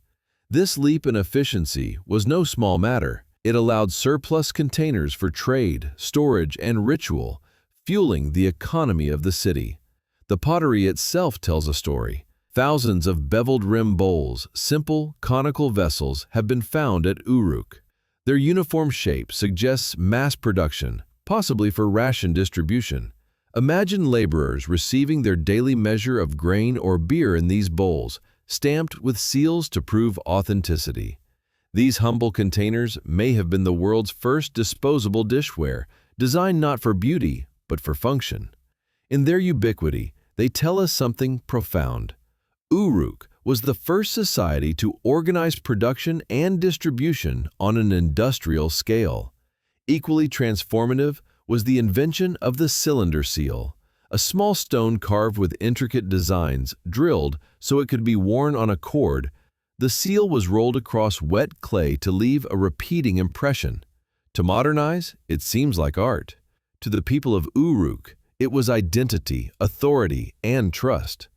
S1: This leap in efficiency was no small matter. It allowed surplus containers for trade, storage, and ritual, fueling the economy of the city. The pottery itself tells a story. Thousands of beveled rim bowls, simple, conical vessels, have been found at Uruk. Their uniform shape suggests mass production, possibly for ration distribution. Imagine laborers receiving their daily measure of grain or beer in these bowls, stamped with seals to prove authenticity. These humble containers may have been the world's first disposable dishware, designed not for beauty, but for function. In their ubiquity, they tell us something profound. Uruk was the first society to organize production and distribution on an industrial scale. Equally transformative was the invention of the cylinder seal, a small stone carved with intricate designs, drilled so it could be worn on a cord. The seal was rolled across wet clay to leave a repeating impression. To modernize, it seems like art. To the people of Uruk, it was identity, authority, and trust.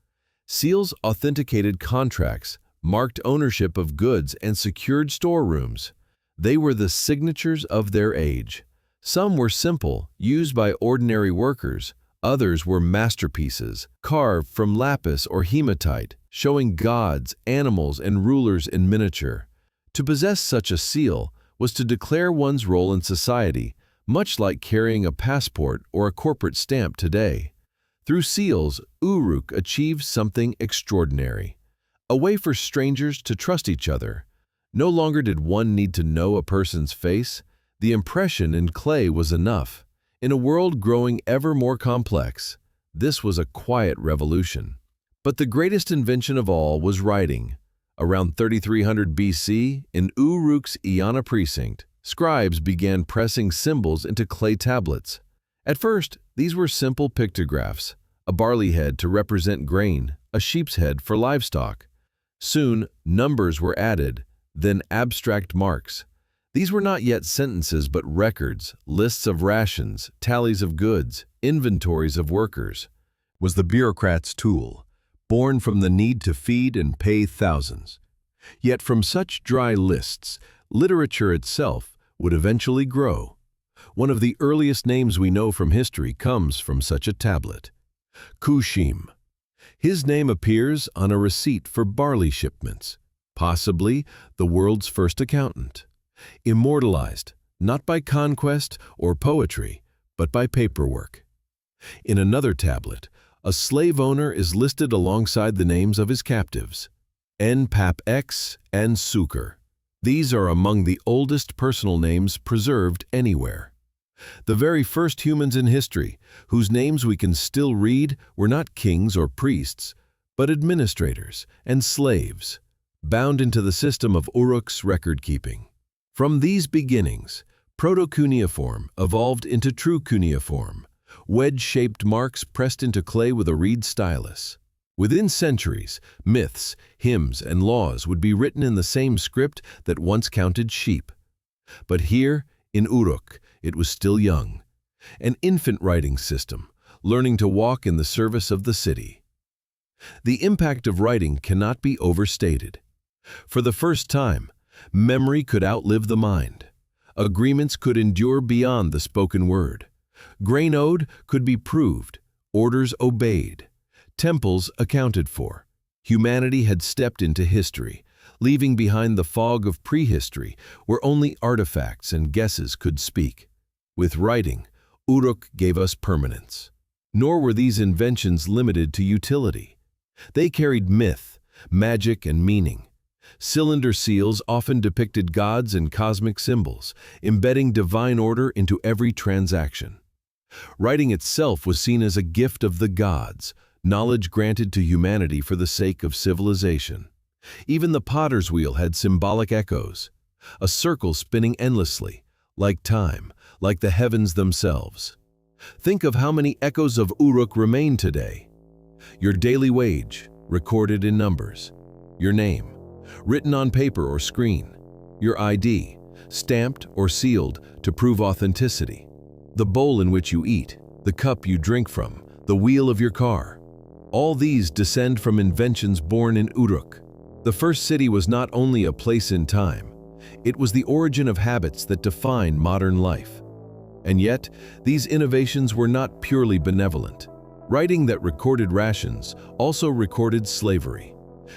S1: Seals authenticated contracts, marked ownership of goods, and secured storerooms. They were the signatures of their age. Some were simple, used by ordinary workers. Others were masterpieces, carved from lapis or hematite, showing gods, animals, and rulers in miniature. To possess such a seal was to declare one's role in society, much like carrying a passport or a corporate stamp today. Through seals, Uruk achieved something extraordinary. A way for strangers to trust each other. No longer did one need to know a person's face. The impression in clay was enough. In a world growing ever more complex, this was a quiet revolution. But the greatest invention of all was writing. Around 3300 BC, in Uruk's Iana precinct, scribes began pressing symbols into clay tablets. At first, these were simple pictographs, a barley head to represent grain, a sheep's head for livestock. Soon, numbers were added, then abstract marks. These were not yet sentences but records, lists of rations, tallies of goods, inventories of workers. Was the bureaucrat's tool, born from the need to feed and pay thousands. Yet from such dry lists, literature itself would eventually grow. One of the earliest names we know from history comes from such a tablet. Kushim. His name appears on a receipt for barley shipments, possibly the world's first accountant. Immortalized, not by conquest or poetry, but by paperwork. In another tablet, a slave owner is listed alongside the names of his captives, N-Pap-X and Suker. These are among the oldest personal names preserved anywhere. The very first humans in history, whose names we can still read, were not kings or priests, but administrators and slaves, bound into the system of Uruk's record-keeping. From these beginnings, proto-cuneiform evolved into true cuneiform, wedge-shaped marks pressed into clay with a reed stylus. Within centuries, myths, hymns, and laws would be written in the same script that once counted sheep. But here, in Uruk, it was still young, an infant writing system, learning to walk in the service of the city. The impact of writing cannot be overstated. For the first time, memory could outlive the mind. Agreements could endure beyond the spoken word. Grain owed could be proved, orders obeyed, temples accounted for. Humanity had stepped into history, leaving behind the fog of prehistory where only artifacts and guesses could speak. With writing, Uruk gave us permanence. Nor were these inventions limited to utility. They carried myth, magic, and meaning. Cylinder seals often depicted gods and cosmic symbols, embedding divine order into every transaction. Writing itself was seen as a gift of the gods, knowledge granted to humanity for the sake of civilization. Even the potter's wheel had symbolic echoes, a circle spinning endlessly, like time, like the heavens themselves. Think of how many echoes of Uruk remain today. Your daily wage, recorded in numbers. Your name, written on paper or screen. Your ID, stamped or sealed to prove authenticity. The bowl in which you eat, the cup you drink from, the wheel of your car. All these descend from inventions born in Uruk. The first city was not only a place in time, it was the origin of habits that define modern life. And yet, these innovations were not purely benevolent. Writing that recorded rations also recorded slavery.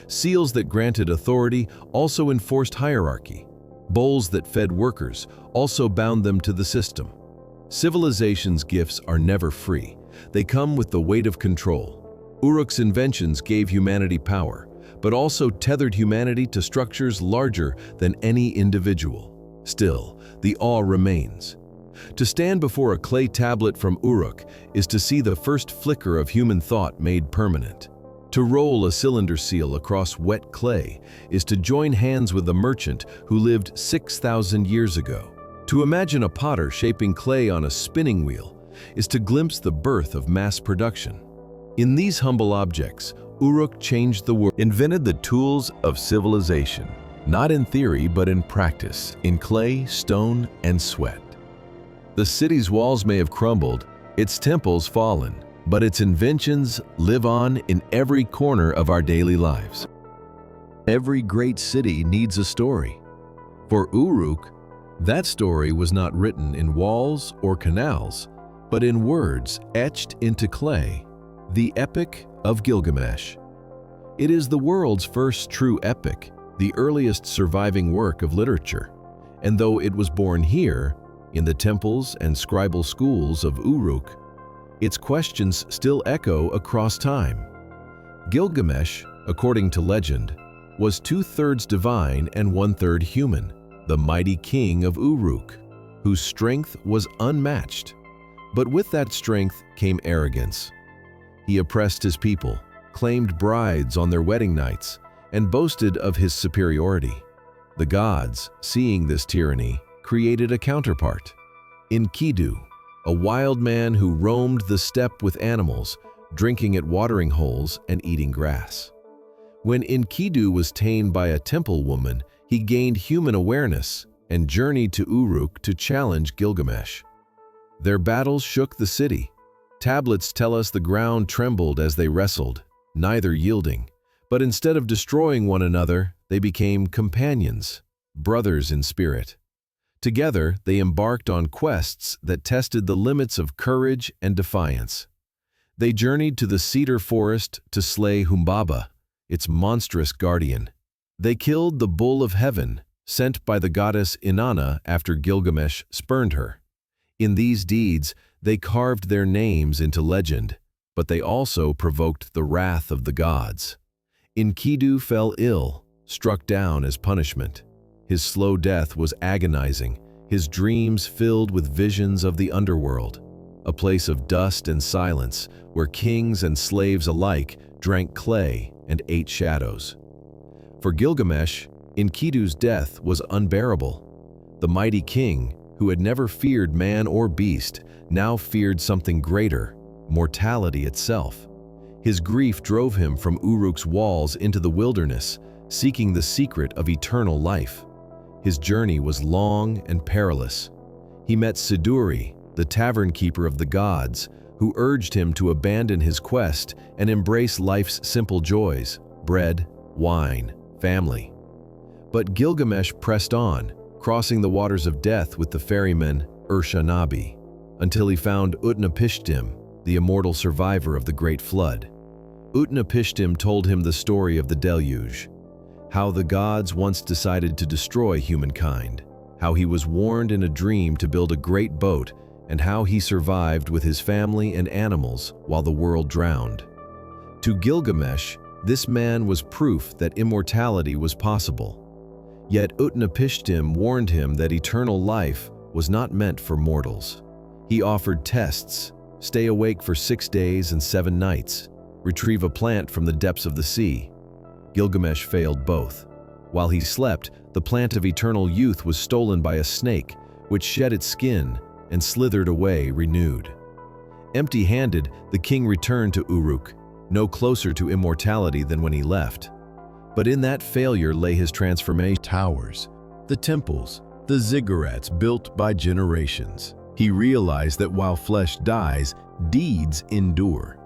S1: Seals that granted authority also enforced hierarchy. Bowls that fed workers also bound them to the system. Civilization's gifts are never free. They come with the weight of control. Uruk's inventions gave humanity power, but also tethered humanity to structures larger than any individual. Still, the awe remains. To stand before a clay tablet from Uruk is to see the first flicker of human thought made permanent. To roll a cylinder seal across wet clay is to join hands with a merchant who lived 6,000 years ago. To imagine a potter shaping clay on a spinning wheel is to glimpse the birth of mass production. In these humble objects, Uruk changed the world, invented the tools of civilization, not in theory but in practice, in clay, stone, and sweat. The city's walls may have crumbled, its temples fallen, but its inventions live on in every corner of our daily lives. Every great city needs a story. For Uruk, that story was not written in walls or canals, but in words etched into clay, the Epic of Gilgamesh. It is the world's first true epic, the earliest surviving work of literature, and though it was born here, in the temples and scribal schools of Uruk, its questions still echo across time. Gilgamesh, according to legend, was 2/3 divine and 1/3 human, the mighty king of Uruk, whose strength was unmatched. But with that strength came arrogance. He oppressed his people, claimed brides on their wedding nights, and boasted of his superiority. The gods, seeing this tyranny, created a counterpart. Enkidu, a wild man who roamed the steppe with animals, drinking at watering holes and eating grass. When Enkidu was tamed by a temple woman, he gained human awareness and journeyed to Uruk to challenge Gilgamesh. Their battles shook the city. Tablets tell us the ground trembled as they wrestled, neither yielding, but instead of destroying one another, they became companions, brothers in spirit. Together, they embarked on quests that tested the limits of courage and defiance. They journeyed to the cedar forest to slay Humbaba, its monstrous guardian. They killed the bull of heaven, sent by the goddess Inanna after Gilgamesh spurned her. In these deeds, they carved their names into legend, but they also provoked the wrath of the gods. Enkidu fell ill, struck down as punishment. His slow death was agonizing, his dreams filled with visions of the underworld, a place of dust and silence where kings and slaves alike drank clay and ate shadows. For Gilgamesh, Enkidu's death was unbearable. The mighty king, who had never feared man or beast, now feared something greater, mortality itself. His grief drove him from Uruk's walls into the wilderness, seeking the secret of eternal life. His journey was long and perilous. He met Siduri, the tavern keeper of the gods, who urged him to abandon his quest and embrace life's simple joys: bread, wine, family. But Gilgamesh pressed on, crossing the waters of death with the ferryman Urshanabi, until he found Utnapishtim, the immortal survivor of the Great Flood. Utnapishtim told him the story of the deluge, how the gods once decided to destroy humankind, how he was warned in a dream to build a great boat, and how he survived with his family and animals while the world drowned. To Gilgamesh, this man was proof that immortality was possible. Yet Utnapishtim warned him that eternal life was not meant for mortals. He offered tests: stay awake for 6 days and 7 nights, retrieve a plant from the depths of the sea. Gilgamesh failed both. While he slept, the plant of eternal youth was stolen by a snake, which shed its skin and slithered away renewed. Empty-handed, the king returned to Uruk, no closer to immortality than when he left. But in that failure lay his transformation. Towers, the temples, the ziggurats built by generations. He realized that while flesh dies, deeds endure.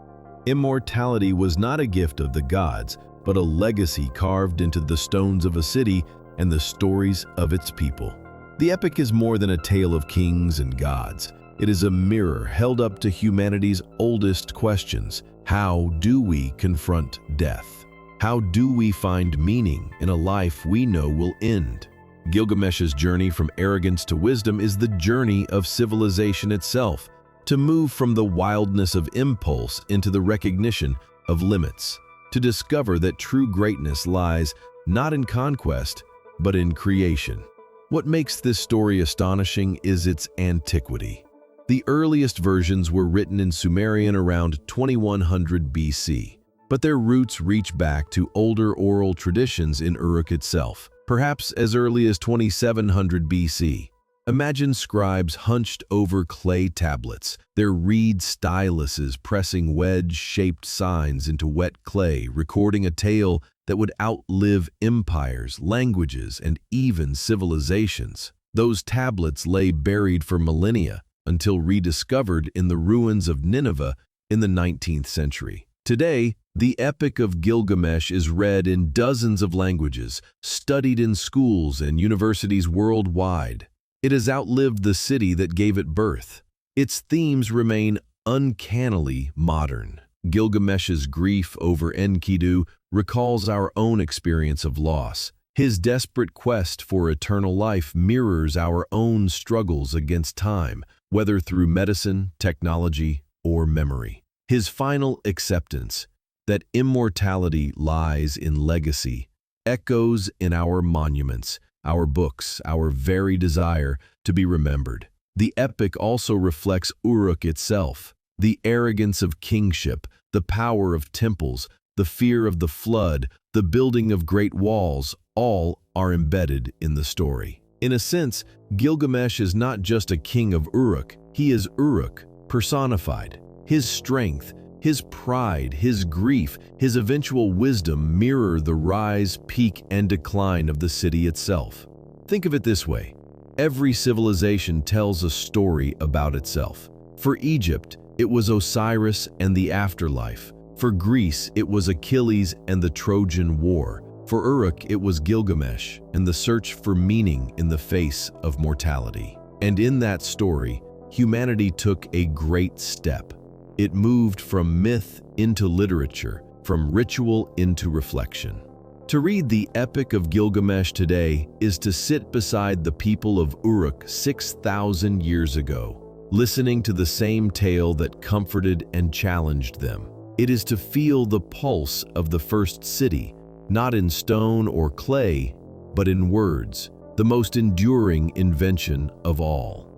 S1: Immortality was not a gift of the gods, but a legacy carved into the stones of a city and the stories of its people. The epic is more than a tale of kings and gods. It is a mirror held up to humanity's oldest questions. How do we confront death? How do we find meaning in a life we know will end? Gilgamesh's journey from arrogance to wisdom is the journey of civilization itself, to move from the wildness of impulse into the recognition of limits, to discover that true greatness lies not in conquest, but in creation. What makes this story astonishing is its antiquity. The earliest versions were written in Sumerian around 2100 BC, but their roots reach back to older oral traditions in Uruk itself, perhaps as early as 2700 BC. Imagine scribes hunched over clay tablets, their reed styluses pressing wedge-shaped signs into wet clay, recording a tale that would outlive empires, languages, and even civilizations. Those tablets lay buried for millennia until rediscovered in the ruins of Nineveh in the 19th century. Today, the Epic of Gilgamesh is read in dozens of languages, studied in schools and universities worldwide. It has outlived the city that gave it birth. Its themes remain uncannily modern. Gilgamesh's grief over Enkidu recalls our own experience of loss. His desperate quest for eternal life mirrors our own struggles against time, whether through medicine, technology, or memory. His final acceptance, that immortality lies in legacy, echoes in our monuments, our books, our very desire to be remembered. The epic also reflects Uruk itself, the arrogance of kingship, the power of temples, the fear of the flood, the building of great walls, all are embedded in the story. In a sense, Gilgamesh is not just a king of Uruk, he is Uruk personified. His strength, his pride, his grief, his eventual wisdom mirror the rise, peak, and decline of the city itself. Think of it this way. Every civilization tells a story about itself. For Egypt, it was Osiris and the afterlife. For Greece, it was Achilles and the Trojan War. For Uruk, it was Gilgamesh and the search for meaning in the face of mortality. And in that story, humanity took a great step. It moved from myth into literature, from ritual into reflection. To read the Epic of Gilgamesh today is to sit beside the people of Uruk 6,000 years ago, listening to the same tale that comforted and challenged them. It is to feel the pulse of the first city, not in stone or clay, but in words, the most enduring invention of all.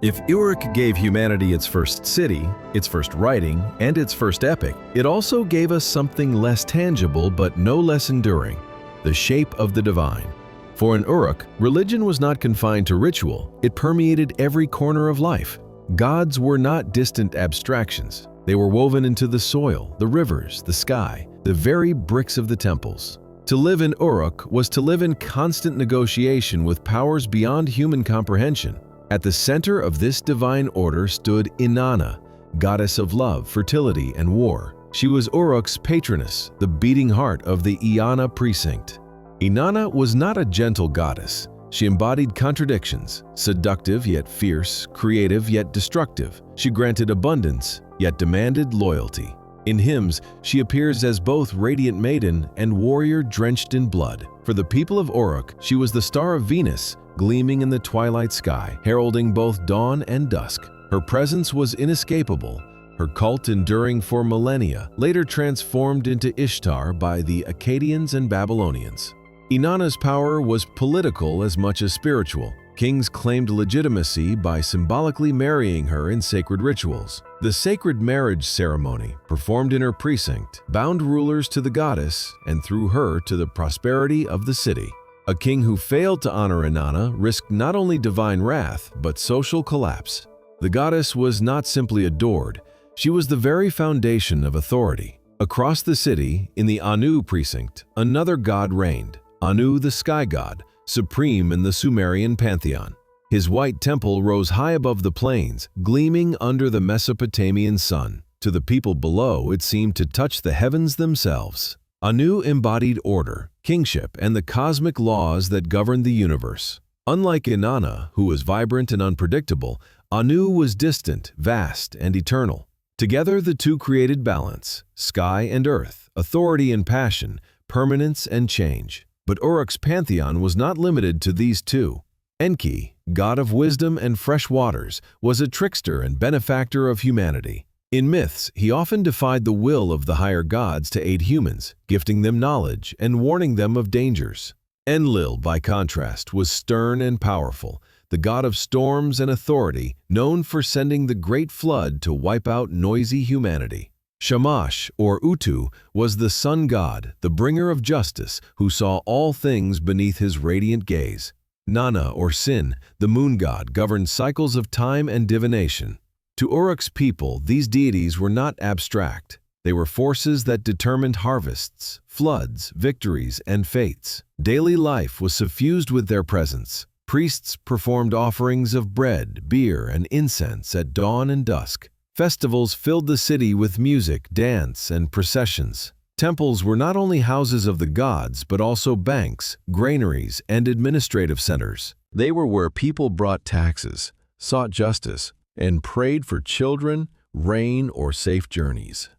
S2: If Uruk gave humanity its first city, its first writing, and its first epic, it also gave us something less tangible but no less enduring, the shape of the divine. For in Uruk, religion was not confined to ritual, it permeated every corner of life. Gods were not distant abstractions. They were woven into the soil, the rivers, the sky, the very bricks of the temples. To live in Uruk was to live in constant negotiation with powers beyond human comprehension. At the center of this divine order stood Inanna, goddess of love, fertility, and war. She was Uruk's patroness, the beating heart of the Eanna precinct. Inanna was not a gentle goddess. She embodied contradictions, seductive yet fierce, creative yet destructive. She granted abundance, yet demanded loyalty. In hymns, she appears as both radiant maiden and warrior drenched in blood. For the people of Uruk, she was the star of Venus, gleaming in the twilight sky, heralding both dawn and dusk. Her presence was inescapable, her cult enduring for millennia, later transformed into Ishtar by the Akkadians and Babylonians. Inanna's power was political as much as spiritual. Kings claimed legitimacy by symbolically marrying her in sacred rituals. The sacred marriage ceremony, performed in her precinct, bound rulers to the goddess and through her to the prosperity of the city. A king who failed to honor Inanna risked not only divine wrath, but social collapse. The goddess was not simply adored, she was the very foundation of authority. Across the city, in the Anu precinct, another god reigned, Anu the sky god, supreme in the Sumerian pantheon. His white temple rose high above the plains, gleaming under the Mesopotamian sun. To the people below, it seemed to touch the heavens themselves. Anu embodied order, kingship, and the cosmic laws that governed the universe. Unlike Inanna, who was vibrant and unpredictable, Anu was distant, vast, and eternal. Together, the two created balance, sky and earth, authority and passion, permanence and change. But Uruk's pantheon was not limited to these two. Enki, god of wisdom and fresh waters, was a trickster and benefactor of humanity. In myths, he often defied the will of the higher gods to aid humans, gifting them knowledge and warning them of dangers. Enlil, by contrast, was stern and powerful, the god of storms and authority, known for sending the Great Flood to wipe out noisy humanity. Shamash, or Utu, was the sun god, the bringer of justice, who saw all things beneath his radiant gaze. Nana, or Sin, the moon god, governed cycles of time and divination. To Uruk's people, these deities were not abstract. They were forces that determined harvests, floods, victories, and fates. Daily life was suffused with their presence. Priests performed offerings of bread, beer, and incense at dawn and dusk. Festivals filled the city with music, dance, and processions. Temples were not only houses of the gods, but also banks, granaries, and administrative centers. They were where people brought taxes, sought justice, and prayed for children, rain, or safe journeys.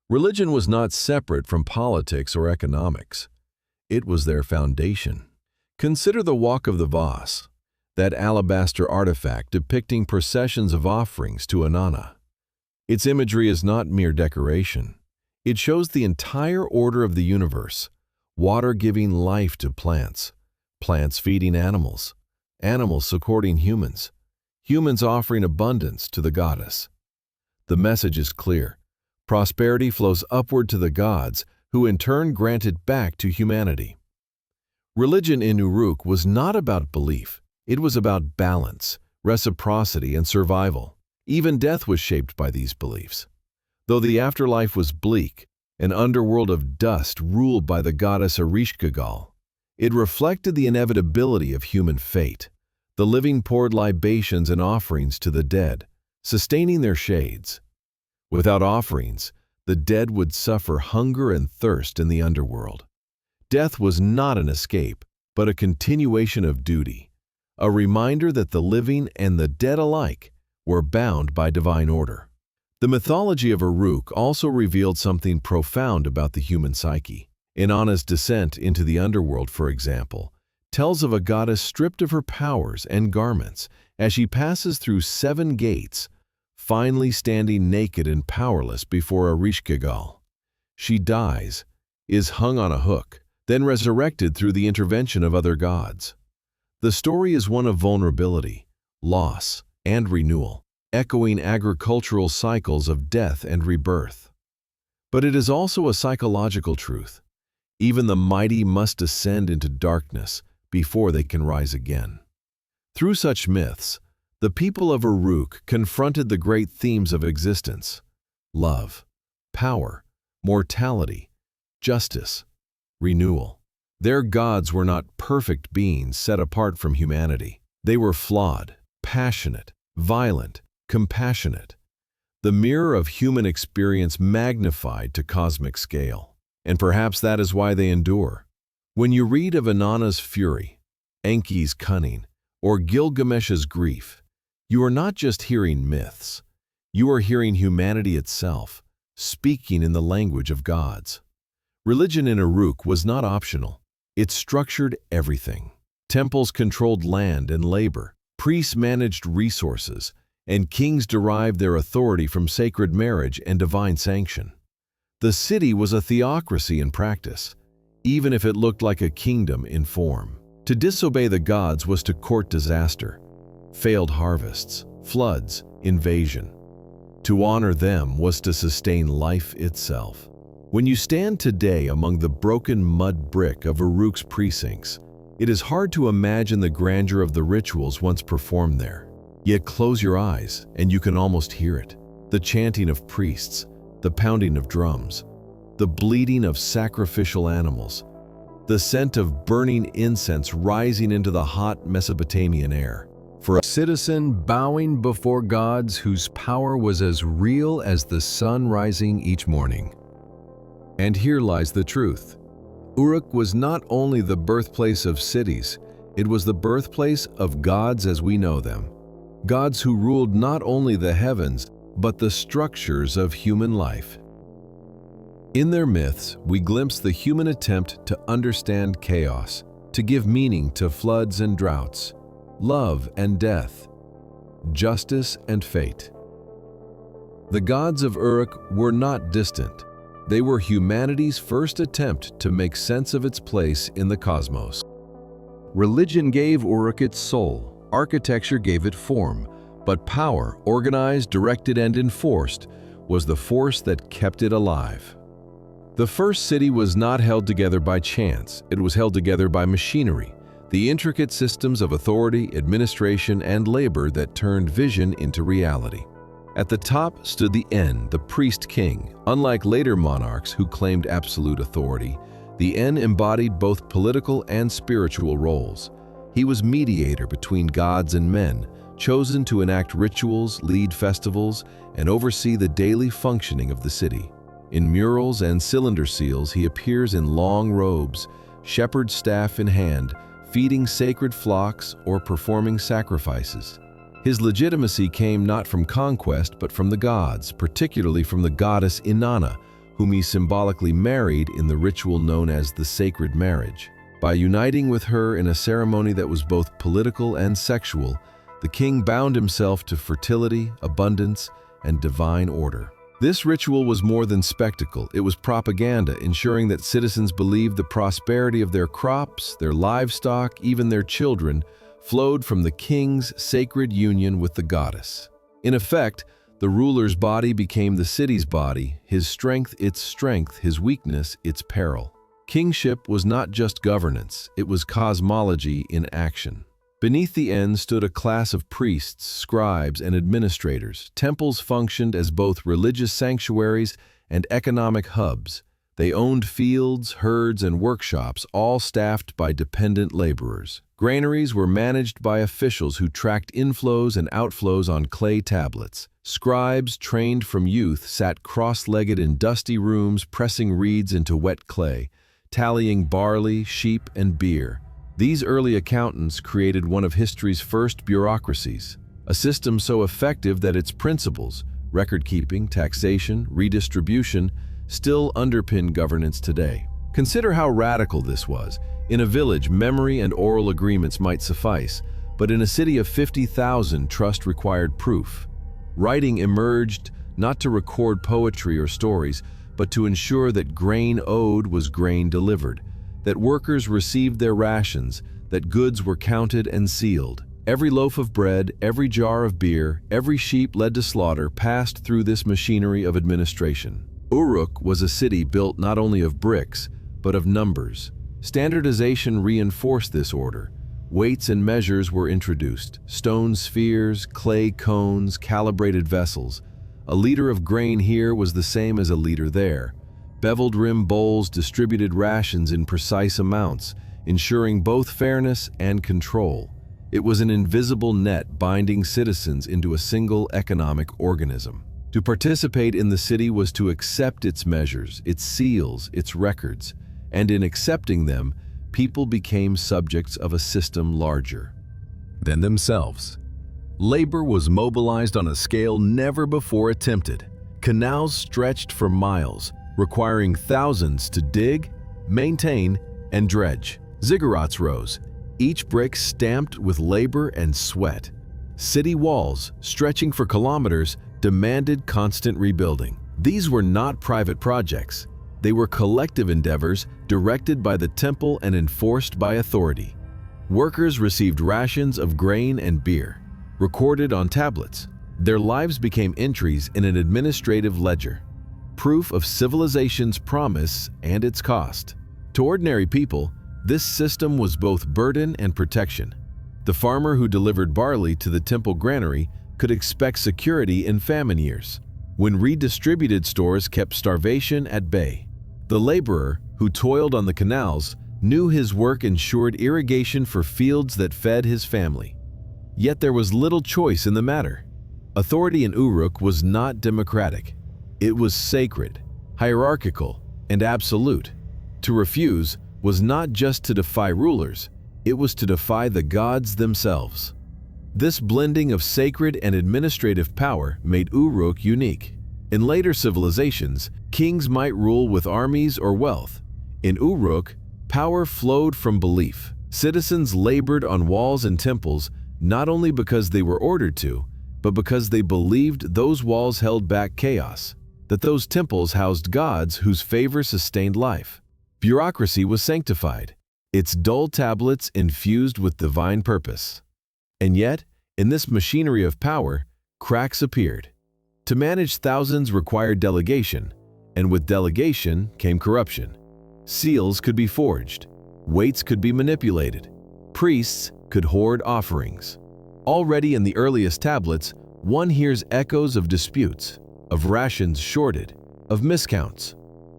S2: Religion was not separate from politics or economics. It was their foundation. Consider the Walk of the Vase, that alabaster artifact depicting processions of offerings to Inanna. Its imagery is not mere decoration. It shows the entire order of the universe, water giving life to plants, plants feeding animals, animals supporting humans, humans offering abundance to the goddess. The message is clear. Prosperity flows upward to the gods, who in turn grant it back to humanity. Religion in Uruk was not about belief. It was about balance, reciprocity, and survival. Even death was shaped by these beliefs. Though the afterlife was bleak, an underworld of dust ruled by the goddess Ereshkigal, it reflected the inevitability of human fate. The living poured libations and offerings to the dead, sustaining their shades. Without offerings, the dead would suffer hunger and thirst in the underworld. Death was not an escape, but a continuation of duty, a reminder that the living and the dead alike were bound by divine order. The mythology of Uruk also revealed something profound about the human psyche. Inanna's descent into the underworld, for example, tells of a goddess stripped of her powers and garments as she passes through 7 gates, finally standing naked and powerless before Ereshkigal. She dies, is hung on a hook, then resurrected through the intervention of other gods. The story is one of vulnerability, loss, and renewal, echoing agricultural cycles of death and rebirth. But it is also a psychological truth. Even the mighty must descend into darkness before they can rise again. Through such myths, the people of Uruk confronted the great themes of existence: love, power, mortality, justice, renewal. Their gods were not perfect beings set apart from humanity. They were flawed, passionate, violent, compassionate. The mirror of human experience magnified to cosmic scale. And perhaps that is why they endure. When you read of Inanna's fury, Enki's cunning, or Gilgamesh's grief, you are not just hearing myths. You are hearing humanity itself, speaking in the language of gods. Religion in Uruk was not optional. It structured everything. Temples controlled land and labor, priests managed resources, and kings derived their authority from sacred marriage and divine sanction. The city was a theocracy in practice, even if it looked like a kingdom in form. To disobey the gods was to court disaster, failed harvests, floods, invasion. To honor them was to sustain life itself. When you stand today among the broken mud brick of Uruk's precincts, it is hard to imagine the grandeur of the rituals once performed there. Yet close your eyes and you can almost hear it. The chanting of priests, the pounding of drums, the bleating of sacrificial animals, the scent of burning incense rising into the hot Mesopotamian air. For a citizen bowing before gods whose power was as real as the sun rising each morning. And here lies the truth. Uruk was not only the birthplace of cities, it was the birthplace of gods as we know them. Gods who ruled not only the heavens, but the structures of human life. In their myths, we glimpse the human attempt to understand chaos, to give meaning to floods and droughts, love and death, justice and fate.
S1: The gods of Uruk were not distant. They were humanity's first attempt to make sense of its place in the cosmos.
S2: Religion gave Uruk its soul, architecture gave it form, but power, organized, directed, and enforced, was the force that kept it alive. The first city was not held together by chance, it was held together by machinery, the intricate systems of authority, administration, and labor that turned vision into reality. At the top stood the En, the priest-king. Unlike later monarchs who claimed absolute authority, the En embodied both political and spiritual roles. He was mediator between gods and men, chosen to enact rituals, lead festivals, and oversee the daily functioning of the city. In murals and cylinder seals, he appears in long robes, shepherd's staff in hand, feeding sacred flocks or performing sacrifices. His legitimacy came not from conquest but from the gods, particularly from the goddess Inanna, whom he symbolically married in the ritual known as the sacred marriage. By uniting with her in a ceremony that was both political and sexual, the king bound himself to fertility, abundance, and divine order. This ritual was more than spectacle, it was propaganda, ensuring that citizens believed the prosperity of their crops, their livestock, even their children, flowed from the king's sacred union with the goddess. In effect, the ruler's body became the city's body, his strength, his weakness, its peril. Kingship was not just governance, it was cosmology in action. Beneath the En stood a class of priests, scribes, and administrators. Temples functioned as both religious sanctuaries and economic hubs. They owned fields, herds, and workshops, all staffed by dependent laborers. Granaries were managed by officials who tracked inflows and outflows on clay tablets. Scribes, trained from youth, sat cross-legged in dusty rooms, pressing reeds into wet clay, tallying barley, sheep, and beer. These early accountants created one of history's first bureaucracies, a system so effective that its principles, record-keeping, taxation, redistribution, still underpin governance today. Consider how radical this was. In a village, memory and oral agreements might suffice, but in a city of 50,000, trust required proof. Writing emerged not to record poetry or stories, but to ensure that grain owed was grain delivered, that workers received their rations, that goods were counted and sealed. Every loaf of bread, every jar of beer, every sheep led to slaughter passed through this machinery of administration. Uruk was a city built not only of bricks, but of numbers. Standardization reinforced this order. Weights and measures were introduced: stone spheres, clay cones, calibrated vessels. A liter of grain here was the same as a liter there. Beveled rim bowls distributed rations in precise amounts, ensuring both fairness and control. It was an invisible net binding citizens into a single economic organism. To participate in the city was to accept its measures, its seals, its records, and in accepting them, people became subjects of a system larger than themselves. Labor was mobilized on a scale never before attempted. Canals stretched for miles, requiring thousands to dig, maintain, and dredge. Ziggurats rose, each brick stamped with labor and sweat. City walls, stretching for kilometers, demanded constant rebuilding. These were not private projects. They were collective endeavors directed by the temple and enforced by authority. Workers received rations of grain and beer, recorded on tablets. Their lives became entries in an administrative ledger, proof of civilization's promise and its cost. To ordinary people, this system was both burden and protection. The farmer who delivered barley to the temple granary could expect security in famine years, when redistributed stores kept starvation at bay. The laborer who toiled on the canals knew his work ensured irrigation for fields that fed his family. Yet there was little choice in the matter. Authority in Uruk was not democratic. It was sacred, hierarchical, and absolute. To refuse was not just to defy rulers, it was to defy the gods themselves. This blending of sacred and administrative power made Uruk unique. In later civilizations, kings might rule with armies or wealth. In Uruk, power flowed from belief. Citizens labored on walls and temples not only because they were ordered to,
S1: but because they believed those walls held back chaos, that those temples housed gods whose favor sustained life. Bureaucracy was sanctified, its dull tablets infused with divine purpose. And yet, in this machinery of power, cracks appeared. To manage thousands required delegation, and with delegation came corruption. Seals could be forged, weights could be manipulated, priests could hoard offerings. Already in the earliest tablets, one hears echoes of disputes, of rations shorted, of miscounts.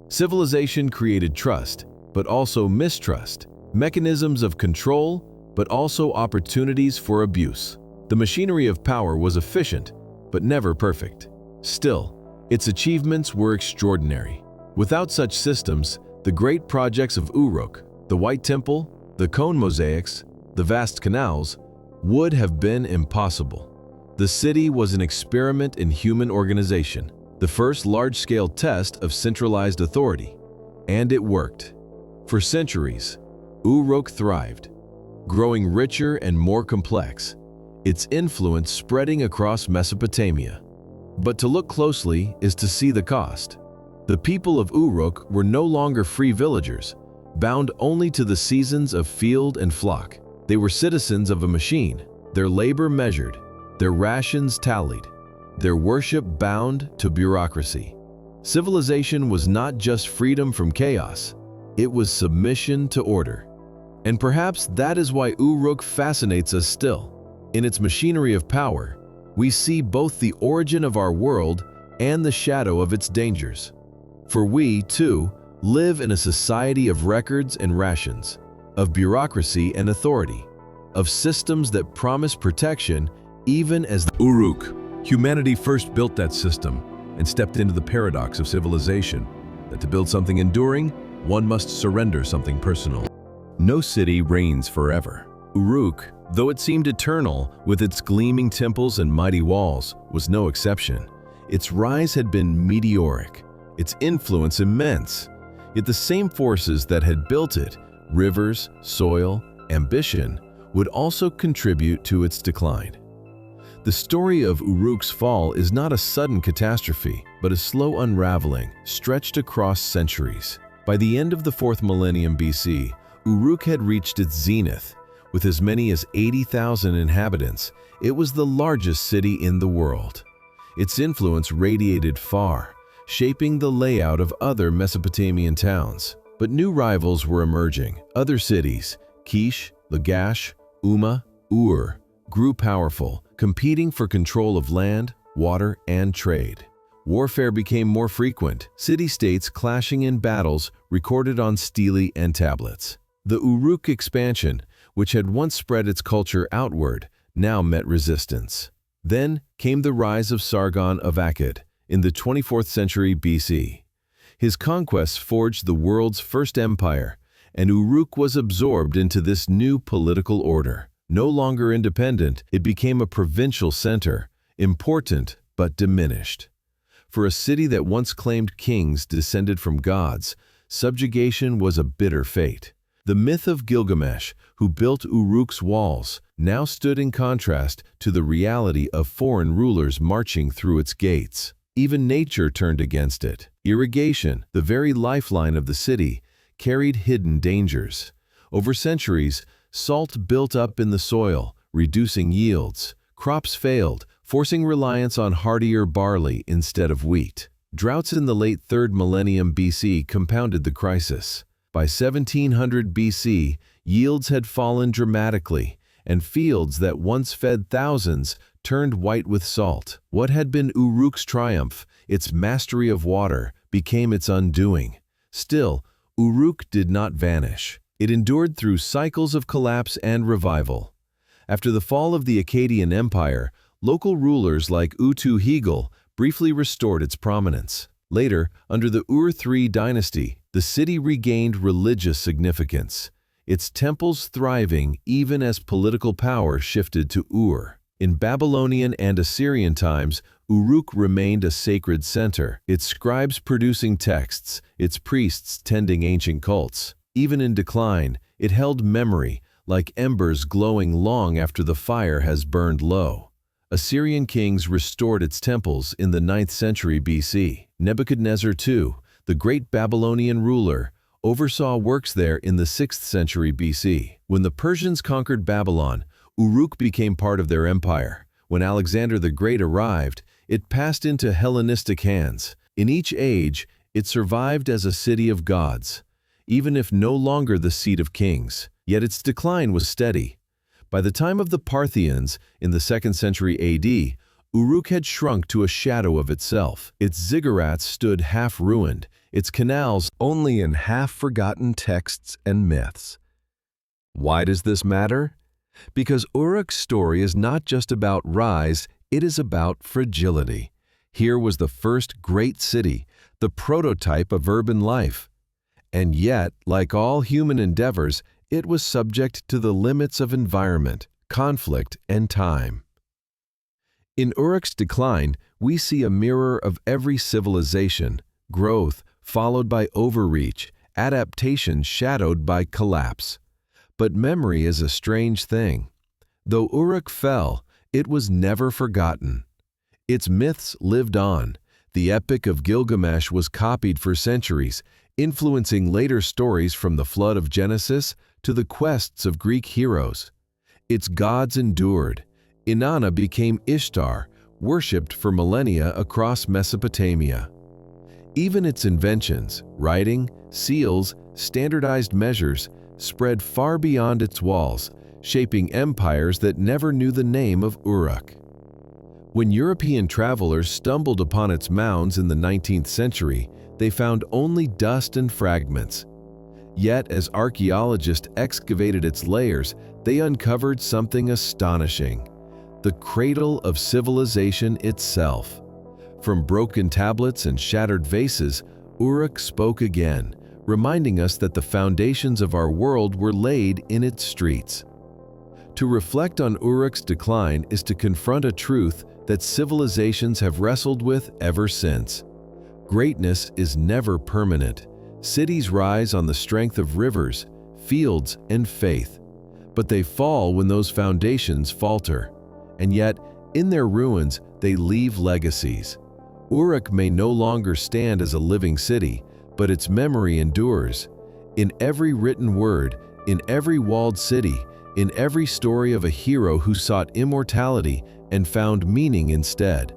S1: Civilization created trust, but also mistrust, mechanisms of control, but also opportunities for abuse. The machinery of power was efficient, but never perfect. Still, its achievements were extraordinary. Without such systems, the great projects of Uruk, the White Temple, the cone mosaics, the vast canals, would have been impossible. The city was an experiment in human organization, the first large-scale test of centralized authority. And it worked. For centuries, Uruk thrived, growing richer and more complex, its influence spreading across Mesopotamia. But to look closely is to see the cost. The people of Uruk were no longer free villagers, bound only to the seasons of field and flock. They were citizens of a machine, their labor measured, their rations tallied, their worship bound to bureaucracy. Civilization was not just freedom from chaos, it was submission to order. And perhaps that is why Uruk fascinates us still. In its machinery of power, we see both the origin of our world and the shadow of its dangers. For we, too, live in a society of records and rations, of bureaucracy and authority, of systems that promise protection even as the
S2: Uruk. Humanity first built that system and stepped into the paradox of civilization, that to build something enduring, one must surrender something personal. No city reigns forever. Uruk, though it seemed eternal with its gleaming temples and mighty walls, was no exception. Its rise had been meteoric, its influence immense. Yet the same forces that had built it, rivers, soil, ambition, would also contribute to its decline. The story of Uruk's fall is not a sudden catastrophe, but a slow unraveling, stretched across centuries. By the end of the 4th millennium BC, Uruk had reached its zenith. With as many as 80,000 inhabitants, it was the largest city in the world. Its influence radiated far, shaping the layout of other Mesopotamian towns. But new rivals were emerging. Other cities, Kish, Lagash, Umma, Ur, grew powerful, competing for control of land, water, and trade. Warfare became more frequent, city-states clashing in battles recorded on stelae and tablets. The Uruk expansion, which had once spread its culture outward, now met resistance. Then came the rise of Sargon of Akkad in the 24th century BC. His conquests forged the world's first empire, and Uruk was absorbed into this new political order. No longer independent, it became a provincial center, important but diminished. For a city that once claimed kings descended from gods, subjugation was a bitter fate. The myth of Gilgamesh, who built Uruk's walls, now stood in contrast to the reality of foreign rulers marching through its gates. Even nature turned against it. Irrigation, the very lifeline of the city, carried hidden dangers. Over centuries, salt built up in the soil, reducing yields. Crops failed, forcing reliance on hardier barley instead of wheat. Droughts in the late 3rd millennium BC compounded the crisis. By 1700 BC, yields had fallen dramatically, and fields that once fed thousands turned white with salt. What had been Uruk's triumph, its mastery of water, became its undoing. Still, Uruk did not vanish. It endured through cycles of collapse and revival. After the fall of the Akkadian Empire, local rulers like Utu-Hegel briefly restored its prominence. Later, under the Ur-III dynasty, the city regained religious significance, its temples thriving even as political power shifted to Ur. In Babylonian and Assyrian times, Uruk remained a sacred center, its scribes producing texts, its priests tending ancient cults. Even in decline, it held memory, like embers glowing long after the fire has burned low.
S1: Assyrian kings restored its temples in the 9th century BC. Nebuchadnezzar II, the great Babylonian ruler, oversaw works there in the 6th century BC. When the Persians conquered Babylon, Uruk became part of their empire. When Alexander the Great arrived, it passed into Hellenistic hands. In each age, it survived as a city of gods, even if no longer the seat of kings. Yet its decline was steady. By the time of the Parthians in the 2nd century AD, Uruk had shrunk to a shadow of itself. Its ziggurats stood half-ruined, its canals only in half-forgotten texts and myths. Why does this matter? Because Uruk's story is not just about rise, it is about fragility. Here was the first great city, the prototype of urban life. And yet, like all human endeavors, it was subject to the limits of environment, conflict, and time. In Uruk's decline, we see a mirror of every civilization: growth followed by overreach, adaptation shadowed by collapse. But memory is a strange thing. Though Uruk fell, it was never forgotten. Its myths lived on. The Epic of Gilgamesh was copied for centuries, influencing later stories from the flood of Genesis to the quests of Greek heroes. Its gods endured. Inanna became Ishtar, worshipped for millennia across Mesopotamia. Even its inventions, writing, seals, standardized measures, spread far beyond its walls, shaping empires that never knew the name of Uruk. When European travelers stumbled upon its mounds in the 19th century, they found only dust and fragments. Yet, as archaeologists excavated its layers, they uncovered something astonishing: the cradle of civilization itself. From broken tablets and shattered vases, Uruk spoke again, reminding us that the foundations of our world were laid in its streets. To reflect on Uruk's decline is to confront a truth that civilizations have wrestled with ever since. Greatness is never permanent. Cities rise on the strength of rivers, fields, and faith. But they fall when those foundations falter. And yet, in their ruins, they leave legacies. Uruk may no longer stand as a living city, but its memory endures. In every written word, in every walled city, in every story of a hero who sought immortality and found meaning instead.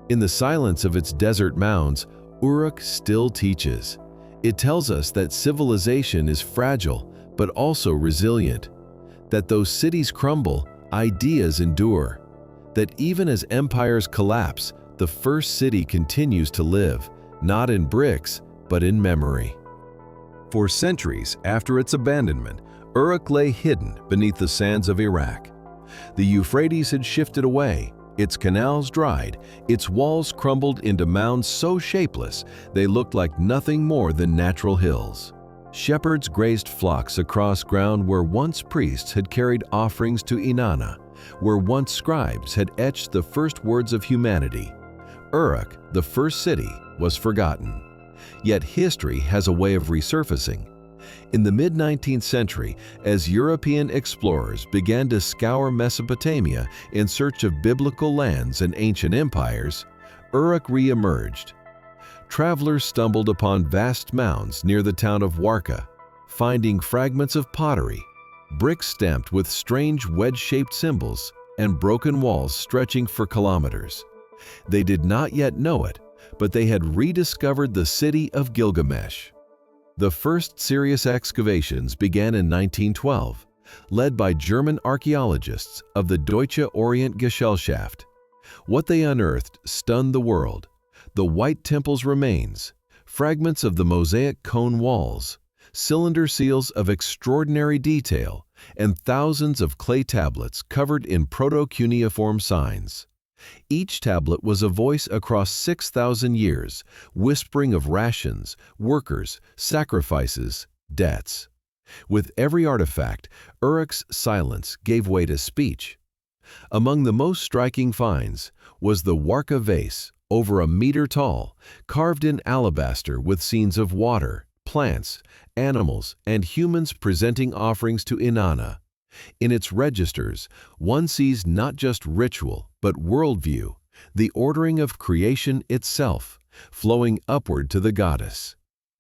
S1: In the silence of its desert mounds, Uruk still teaches. It tells us that civilization is fragile, but also resilient. That though cities crumble, ideas endure. That even as empires collapse, the first city continues to live, not in bricks, but in memory. For centuries after its abandonment, Uruk lay hidden beneath the sands of Iraq. The Euphrates had shifted away, its canals dried, its walls crumbled into mounds so shapeless they looked like nothing more than natural hills. Shepherds grazed flocks across ground where once priests had carried offerings to Inanna, where once scribes had etched the first words of humanity. Uruk, the first city, was forgotten. Yet history has a way of resurfacing. In the mid-19th century, as European explorers began to scour Mesopotamia in search of biblical lands and ancient empires, Uruk re-emerged. Travelers stumbled upon vast mounds near the town of Warka, finding fragments of pottery, bricks stamped with strange wedge-shaped symbols, and broken walls stretching for kilometers. They did not yet know it, but they had rediscovered the city of Gilgamesh. The first serious excavations began in 1912, led by German archaeologists of the Deutsche Orientgesellschaft. What they unearthed stunned the world: the White Temple's remains, fragments of the mosaic cone walls, cylinder seals of extraordinary detail, and thousands of clay tablets covered in proto-cuneiform signs. Each tablet was a voice across 6,000 years, whispering of rations, workers, sacrifices, debts. With every artifact, Uruk's silence gave way to speech. Among the most striking finds was the Warka vase, over a meter tall, carved in alabaster with scenes of water, plants, animals, and humans presenting offerings to Inanna. In its registers, one sees not just ritual, but worldview, the ordering of creation itself, flowing upward to the goddess.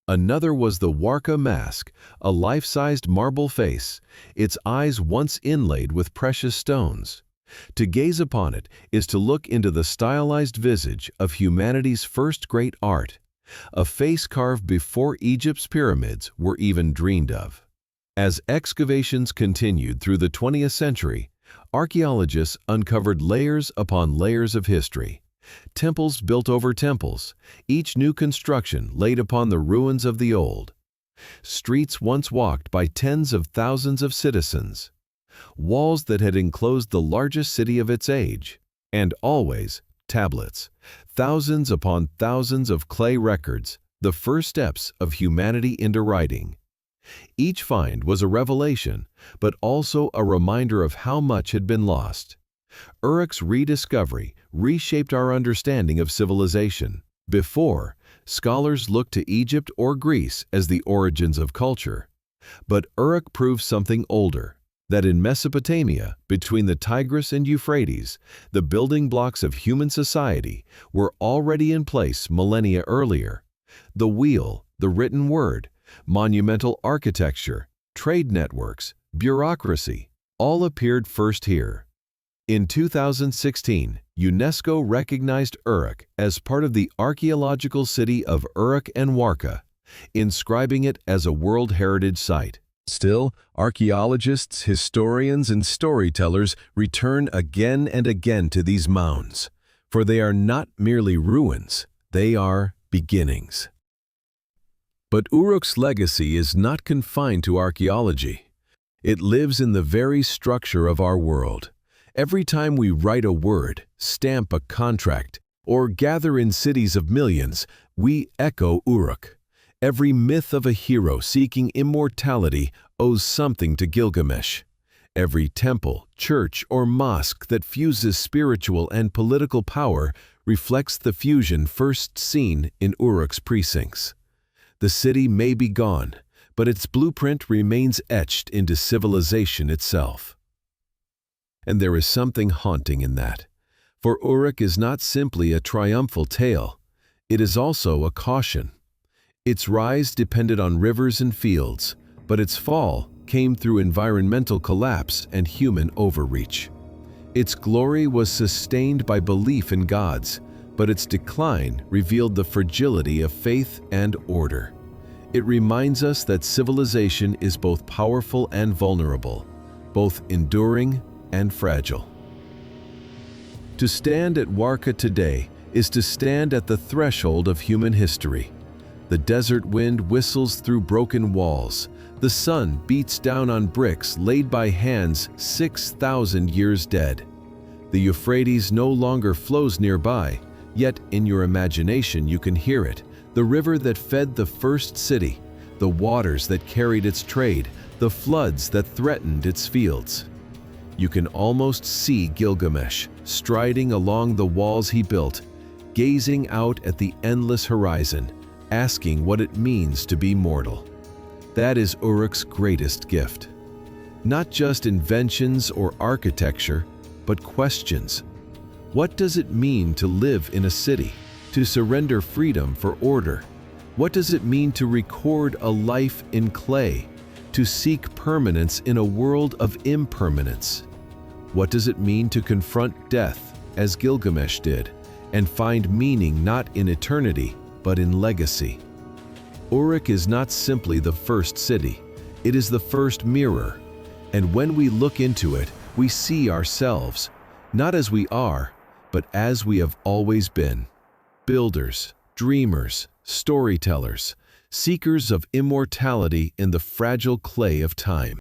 S1: Another was the Warka mask, a life-sized marble face, its eyes once inlaid with precious stones. To gaze upon it is to look into the stylized visage of humanity's first great art, a face carved before Egypt's pyramids were even dreamed of. As excavations continued through the 20th century, archaeologists uncovered layers upon layers of history. Temples built over temples, each new construction laid upon the ruins of the old. Streets once walked by tens of thousands of citizens. Walls that had enclosed the largest city of its age. And always, tablets, thousands upon thousands of clay records, the first steps of humanity into writing. Each find was a revelation, but also a reminder of how much had been lost. Uruk's rediscovery reshaped our understanding of civilization. Before, scholars looked to Egypt or Greece as the origins of culture. But Uruk proved something older, that in Mesopotamia, between the Tigris and Euphrates, the building blocks of human society were already in place millennia earlier. The wheel, the written word, monumental architecture, trade networks, bureaucracy, all appeared first here. In 2016, UNESCO recognized Uruk as part of the archaeological city of Uruk and Warka, inscribing it as a World Heritage Site. Still, archaeologists, historians, and storytellers return again and again to these mounds, for they are not merely ruins, they are beginnings. But Uruk's legacy is not confined to archaeology. It lives in the very structure of our world. Every time we write a word, stamp a contract, or gather in cities of millions, we echo Uruk. Every myth of a hero seeking immortality owes something to Gilgamesh. Every temple, church, or mosque that fuses spiritual and political power reflects the fusion first seen in Uruk's precincts. The city may be gone, but its blueprint remains etched into civilization itself. And there is something haunting in that. For Uruk is not simply a triumphal tale, it is also a caution. Its rise depended on rivers and fields, but its fall came through environmental collapse and human overreach. Its glory was sustained by belief in gods, but its decline revealed the fragility of faith and order. It reminds us that civilization is both powerful and vulnerable, both enduring and fragile. To stand at Warka today is to stand at the threshold of human history. The desert wind whistles through broken walls. The sun beats down on bricks laid by hands 6,000 years dead. The Euphrates no longer flows nearby, yet in your imagination you can hear it. The river that fed the first city, the waters that carried its trade, the floods that threatened its fields. You can almost see Gilgamesh striding along the walls he built, gazing out at the endless horizon, asking what it means to be mortal. That is Uruk's greatest gift. Not just inventions or architecture, but questions. What does it mean to live in a city, to surrender freedom for order? What does it mean to record a life in clay, to seek permanence in a world of impermanence? What does it mean to confront death, as Gilgamesh did, and find meaning not in eternity, but in legacy? Uruk is not simply the first city, it is the first mirror. And when we look into it, we see ourselves, not as we are, but as we have always been. Builders, dreamers, storytellers, seekers of immortality in the fragile clay of time.